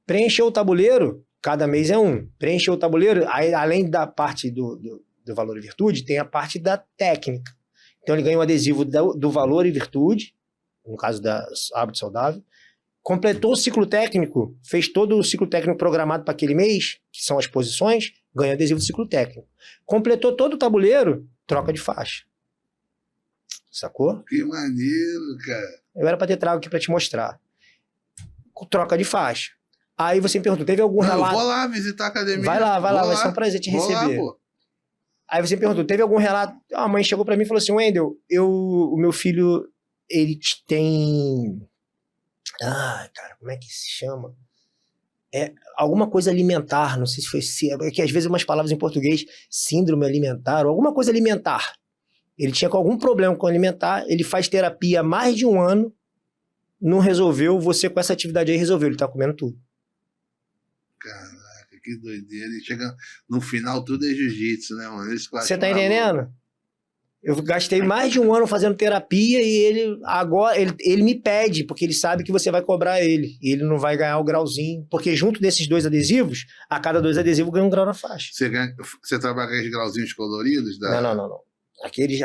Preencheu o tabuleiro, Cada mês é um. Preencheu o tabuleiro, aí, além da parte do valor e virtude, tem a parte da técnica. Então ele ganha um adesivo do valor e virtude, no caso da hábito saudável, completou o ciclo técnico, fez todo o ciclo técnico programado para aquele mês, que são as posições, ganha adesivo do ciclo técnico. Completou todo o tabuleiro, troca de faixa. Sacou? Que maneiro, cara. Eu era para ter trago aqui para te mostrar. Troca de faixa. Aí você me perguntou, teve algum relato? Eu vou lá visitar a academia. Vai lá, vai ser um prazer te receber. Lá, pô. Aí você me perguntou, teve algum relato? A mãe chegou para mim e falou assim, Wendel, o meu filho, ele tem... cara, como é que se chama? É alguma coisa alimentar, não sei se foi... É que às vezes umas palavras em português, síndrome alimentar, ou alguma coisa alimentar. Ele tinha algum problema com alimentar, ele faz terapia há mais de um ano, não resolveu, você com essa atividade aí resolveu, ele tá comendo tudo. Caraca, que doideira. E chega no final tudo é jiu-jitsu, né, mano? Você tá entendendo? Eu gastei mais de um ano fazendo terapia e ele agora ele me pede, porque ele sabe que você vai cobrar ele. E ele não vai ganhar o grauzinho. Porque junto desses 2 adesivos, a cada 2 adesivos ganha um grau na faixa. Você trabalha com aqueles grauzinhos coloridos? Não. Aquele...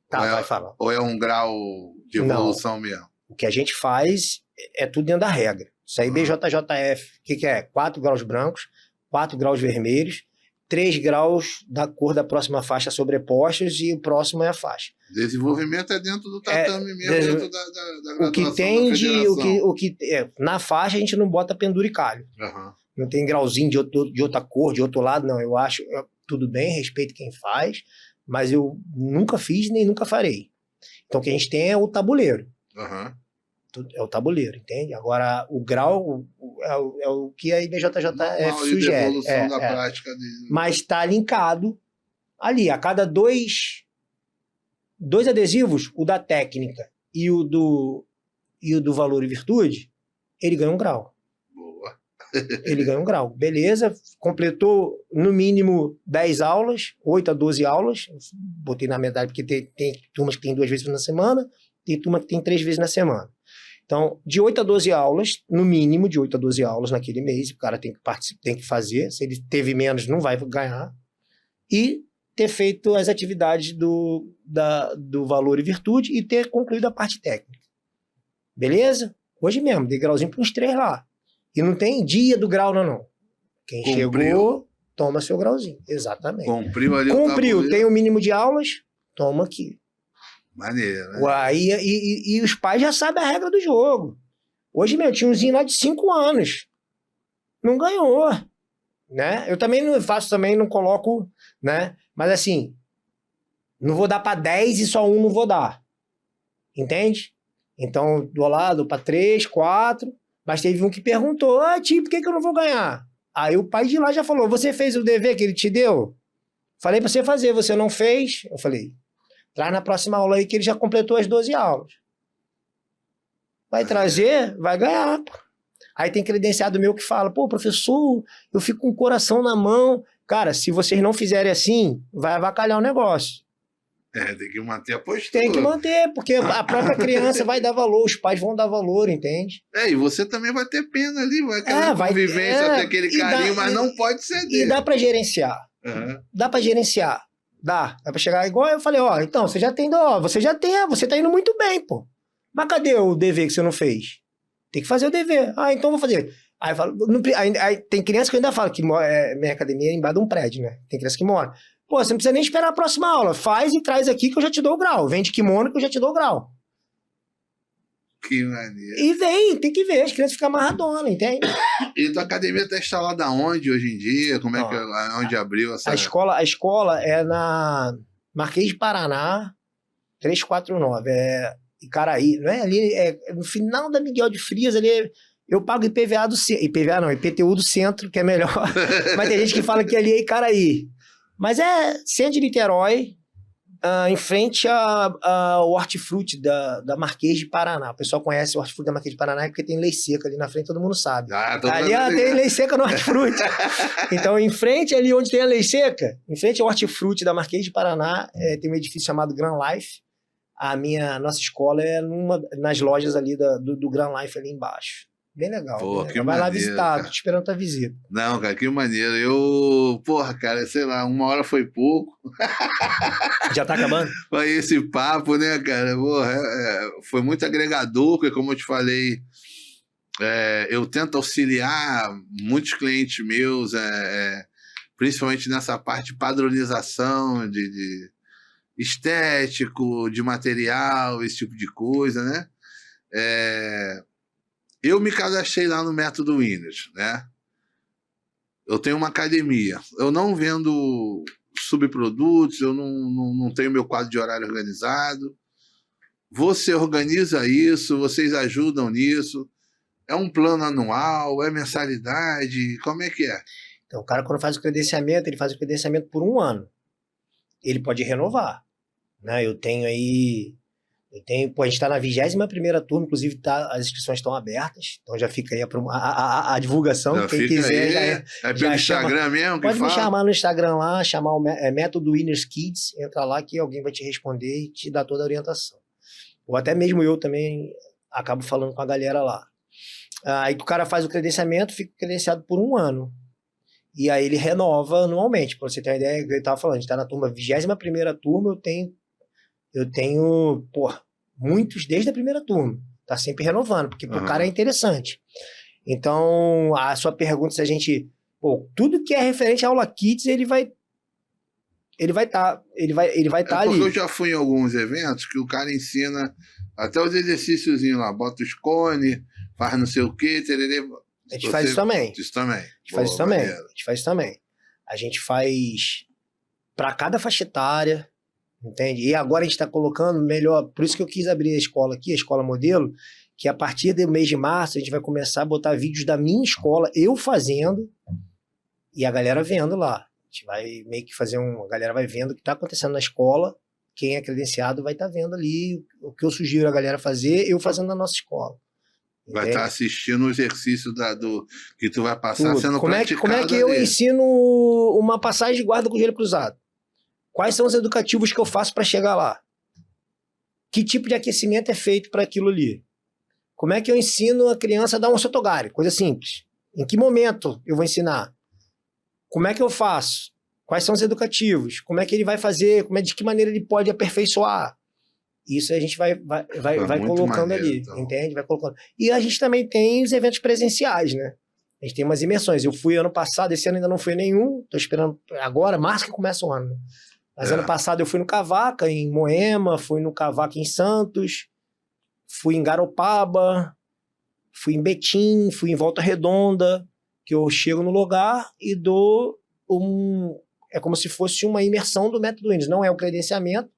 Tá, vai falar. Ou é um grau de evolução mesmo? O que a gente faz é tudo dentro da regra. Isso aí, BJJF, o que é? 4 graus brancos, 4 graus vermelhos, 3 graus da cor da próxima faixa sobrepostos e o próximo é a faixa. Desenvolvimento é dentro do tatame mesmo, dentro da graduação. O que tem na faixa a gente não bota penduricalho. Não tem grauzinho de outra cor, de outro lado, não. Eu acho, tudo bem, respeito quem faz, mas eu nunca fiz nem nunca farei. Então o que a gente tem é o tabuleiro. É o tabuleiro, entende? Agora, o grau é o que a IBJJF sugere. Evolução da prática dele. Mas está linkado ali. A cada 2 adesivos, o da técnica e o do valor e virtude, ele ganha um grau. Boa. Ele ganha um grau. Beleza, completou no mínimo 10 aulas, 8 a 12 aulas. Botei na metade porque tem turmas que tem 2 vezes na semana, tem turma que tem 3 vezes na semana. Então, de 8 a 12 aulas, no mínimo de 8 a 12 aulas naquele mês, o cara tem que participar, tem que fazer. Se ele teve menos, não vai ganhar. E ter feito as atividades do valor e virtude e ter concluído a parte técnica. Beleza? Hoje mesmo, dei grauzinho para uns 3 lá. E não tem dia do grau, não. Quem chegou, toma seu grauzinho. Exatamente. Cumpriu ali Cumpriu, tem o mínimo de aulas, toma aqui. Maneiro, né? E os pais já sabem a regra do jogo. Hoje mesmo, tinha umzinho lá de 5 anos. Não ganhou, né? Eu também não faço, também não coloco, né? Mas assim, não vou dar para 10 e só um não vou dar. Entende? Então, do lado para 3, 4, mas teve um que perguntou, tio, por que eu não vou ganhar? Aí o pai de lá já falou, você fez o dever que ele te deu? Falei para você fazer, você não fez? Eu falei, traz na próxima aula aí que ele já completou as 12 aulas. Vai trazer, vai ganhar. Pô. Aí tem credenciado meu que fala, pô, professor, eu fico com o coração na mão. Cara, se vocês não fizerem assim, vai avacalhar o negócio. Tem que manter a postura. Tem que manter, porque a própria criança vai dar valor, os pais vão dar valor, entende? E você também vai ter pena ali, vai aquela convivência, ter aquele carinho, mas não pode ceder. E dá pra gerenciar. Dá pra gerenciar. Dá pra chegar igual eu falei, então, você já tem, você tá indo muito bem, pô. Mas cadê o dever que você não fez? Tem que fazer o dever. Então vou fazer. Aí eu falo, aí tem criança que eu ainda falo que minha academia é embaixo de um prédio, né? Tem criança que mora. Pô, você não precisa nem esperar a próxima aula. Faz e traz aqui que eu já te dou o grau. Vende kimono que eu já te dou o grau. Que maneiro. E tem que ver, as crianças ficam amarradonas, entende? E tua academia está instalada onde hoje em dia? Como é onde abriu essa... A escola é na Marquês de Paraná, 349, Icaraí, não é? Ali no final da Miguel de Frias, ali eu pago IPVA do centro, IPTU do centro, que é melhor, mas tem gente que fala que ali é Icaraí. Mas é centro de Niterói, em frente ao hortifruti da Marquês de Paraná. O pessoal conhece o hortifruti da Marquês de Paraná porque tem lei seca ali na frente, todo mundo sabe. Ali tem lei seca no hortifruti. Então, em frente ali onde tem a lei seca, em frente ao hortifruti da Marquês de Paraná, tem um edifício chamado Grand Life. Nossa escola é nas lojas ali do Grand Life ali embaixo. Bem legal. Pô, bem que legal. Vai lá maneiro, visitar, cara. tô te esperando tua visita. Não, cara, que maneiro. Porra, cara, sei lá, 1 hora foi pouco. Já tá acabando? Foi esse papo, né, cara? Porra, foi muito agregador, porque como eu te falei, eu tento auxiliar muitos clientes meus, principalmente nessa parte de padronização, de estético, de material, esse tipo de coisa, né? Eu me cadastrei lá no Método Winners, né? Eu tenho uma academia. Eu não vendo subprodutos, eu não tenho meu quadro de horário organizado. Você organiza isso, vocês ajudam nisso. É um plano anual, é mensalidade, como é que é? Então, o cara, quando faz o credenciamento, ele faz o credenciamento por 1 ano. Ele pode renovar, né? Pô, a gente está na 21ª turma, inclusive as inscrições estão abertas, então já fica aí a divulgação, Já quem fica quiser aí, já pelo Instagram mesmo que pode me fala? chamar no Instagram lá, chamar o Método Winners Kids, entra lá que alguém vai te responder e te dar toda a orientação. Ou até mesmo eu também acabo falando com a galera lá. Aí o cara faz o credenciamento, fica credenciado por 1 ano. E aí ele renova anualmente. Pra você ter uma ideia, eu estava falando, a gente está na turma 21ª turma, eu tenho, pô, muitos desde a primeira turma. Tá sempre renovando, porque pro cara é interessante. Então, a sua pergunta, se a gente... Pô, tudo que é referente à aula Kids, ele vai estar ali. Porque eu já fui em alguns eventos que o cara ensina até os exercíciozinhos lá, bota os cones, faz não sei o quê, tererê. A gente faz isso também. Isso também. A gente faz isso também. A gente faz para cada faixa etária, entende? E agora a gente está colocando melhor, por isso que eu quis abrir a escola aqui, a escola modelo, que a partir do mês de março a gente vai começar a botar vídeos da minha escola, eu fazendo, e a galera vendo lá. A gente vai meio que fazer a galera vai vendo o que está acontecendo na escola, quem é credenciado vai estar vendo ali o que eu sugiro a galera fazer, eu fazendo na nossa escola. Vai estar assistindo o exercício que tu vai passar tudo. sendo praticado. Como é que eu ensino uma passagem de guarda com o joelho cruzado? Quais são os educativos que eu faço para chegar lá? Que tipo de aquecimento é feito para aquilo ali? Como é que eu ensino a criança a dar um sotogari? Coisa simples. Em que momento eu vou ensinar? Como é que eu faço? Quais são os educativos? Como é que ele vai fazer? De que maneira ele pode aperfeiçoar? Isso a gente vai colocando maneiro, ali, então. Entende? Vai colocando. E a gente também tem os eventos presenciais, né? A gente tem umas imersões. Eu fui ano passado, esse ano ainda não fui nenhum, tô esperando agora, março que começa o ano. Né? Mas ano passado eu fui no Cavaca, em Moema, fui no Cavaca em Santos, fui em Garopaba, fui em Betim, fui em Volta Redonda, que eu chego no lugar e dou é como se fosse uma imersão do Método Winners. Não é o credenciamento,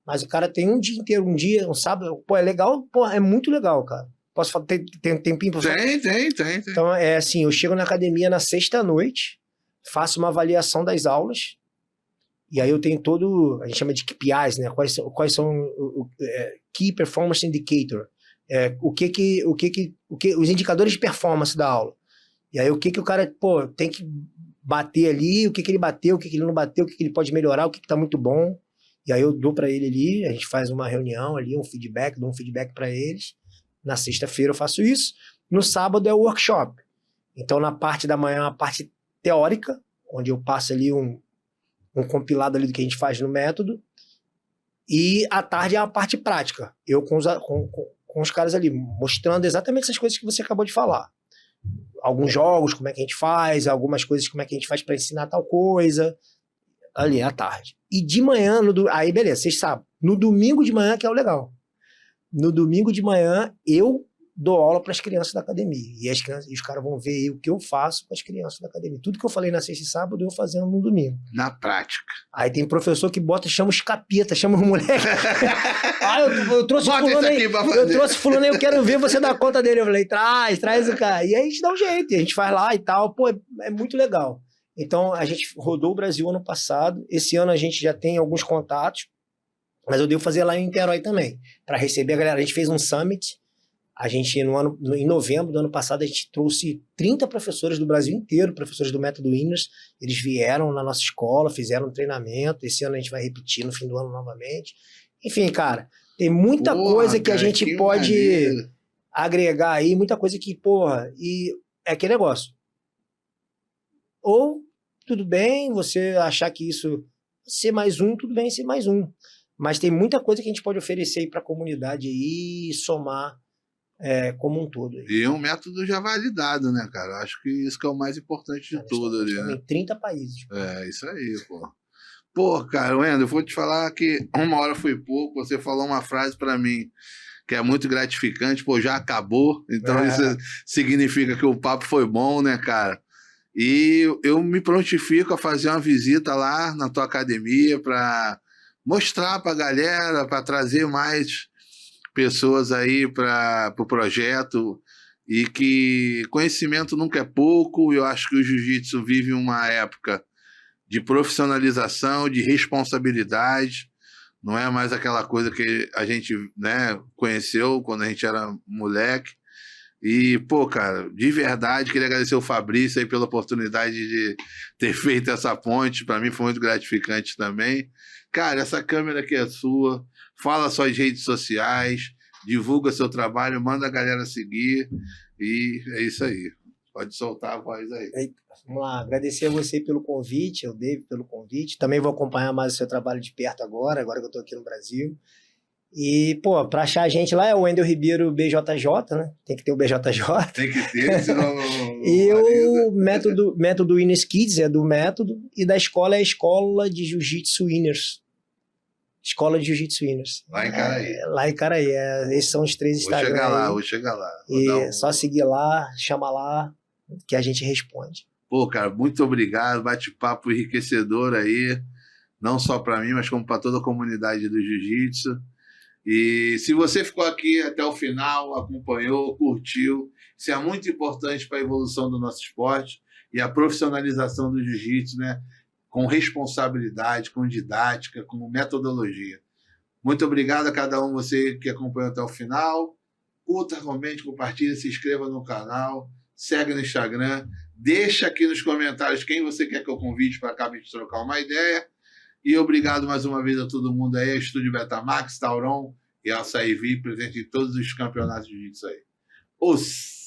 mas o cara tem um dia inteiro, um sábado. Pô, é legal, pô, é muito legal, cara. Posso falar, tem um tempinho pra falar? Tem. Então, é assim, eu chego na academia na sexta-noite, faço uma avaliação das aulas, e aí eu tenho a gente chama de KPIs, né? Quais são Key Performance Indicator. Os indicadores de performance da aula. E aí o que o cara, pô, tem que bater ali, o que ele bateu, o que ele não bateu, o que ele pode melhorar, o que tá muito bom. E aí eu dou para ele ali, a gente faz uma reunião ali, dou um feedback para eles. Na sexta-feira eu faço isso. No sábado é o workshop. Então na parte da manhã é uma parte teórica, onde eu passo ali um compilado ali do que a gente faz no método. E à tarde é a parte prática. Eu com os caras ali, mostrando exatamente essas coisas que você acabou de falar. Alguns jogos, como é que a gente faz, algumas coisas, como é que a gente faz para ensinar tal coisa. Ali, à tarde. E de manhã, aí beleza, vocês sabem. No domingo de manhã que é o legal. No domingo de manhã, eu dou aula para as crianças da academia. E os caras vão ver o que eu faço com as crianças da academia. Tudo que eu falei na sexta e sábado, eu fazendo no domingo. Na prática. Aí tem professor que chama os capeta, chama os moleques. Eu trouxe fulano aí. Eu trouxe fulano aí, eu quero ver você dar conta dele. Eu falei, traz o cara. E aí a gente dá um jeito, a gente faz lá e tal. Pô, é muito legal. Então, a gente rodou o Brasil ano passado. Esse ano a gente já tem alguns contatos, mas eu devo fazer lá em Niterói também, para receber a galera. A gente fez um summit. A gente, em novembro do ano passado, a gente trouxe 30 professores do Brasil inteiro, professores do Método Winners. Eles vieram na nossa escola, fizeram um treinamento. Esse ano a gente vai repetir no fim do ano novamente. Enfim, cara, tem muita coisa que a gente pode... agregar aí muita coisa que, porra, e é aquele negócio. Ou, tudo bem, você achar que isso ser mais um, tudo bem ser mais um. Mas tem muita coisa que a gente pode oferecer aí para a comunidade aí e somar como um todo. Aí. E um método já validado, né, cara? Acho que isso que é o mais importante de tudo ali, né? Em 30 países. Isso aí, pô. Pô, cara, Wendel, eu vou te falar que uma hora foi pouco, você falou uma frase para mim que é muito gratificante, pô, já acabou, então isso significa que o papo foi bom, né, cara? E eu me prontifico a fazer uma visita lá na tua academia para mostrar para a galera, para trazer mais pessoas aí para o projeto, e que conhecimento nunca é pouco. Eu acho que o jiu-jitsu vive uma época de profissionalização, de responsabilidade. Não é mais aquela coisa que a gente, né, conheceu quando a gente era moleque. E, pô, cara, de verdade, queria agradecer o Fabrício aí pela oportunidade de ter feito essa ponte. Para mim foi muito gratificante também. Cara, essa câmera aqui é sua. Fala suas redes sociais, divulga seu trabalho, manda a galera seguir. E é isso aí. Pode soltar a voz aí. Vamos lá, agradecer a você pelo convite, ao David pelo convite. Também vou acompanhar mais o seu trabalho de perto agora que eu estou aqui no Brasil. E, pô, pra achar a gente lá é o Wendel Ribeiro BJJ, né? Tem que ter o BJJ. Tem que ter, senão... E o método Winners Kids é do método, e da escola é a Escola de Jiu-Jitsu Winners. Escola de Jiu-Jitsu Winners. Lá em Caraí. Lá em Caraí. Esses são os 3 Instagrams. Vou chegar lá. E só seguir lá, chama lá, que a gente responde. Pô, cara, muito obrigado. Bate-papo enriquecedor aí, não só para mim, mas como para toda a comunidade do Jiu-Jitsu. E se você ficou aqui até o final, acompanhou, curtiu, isso é muito importante para a evolução do nosso esporte e a profissionalização do Jiu-Jitsu, né? Com responsabilidade, com didática, com metodologia. Muito obrigado a cada um você que acompanhou até o final. Curta, comente, compartilhe, se inscreva no canal, segue no Instagram, deixa aqui nos comentários quem você quer que eu convide para cá a gente trocar uma ideia. E obrigado mais uma vez a todo mundo aí, Estúdio Betamax, Tauron e Açaí VIP, presente em todos os campeonatos de jiu-jitsu aí. Os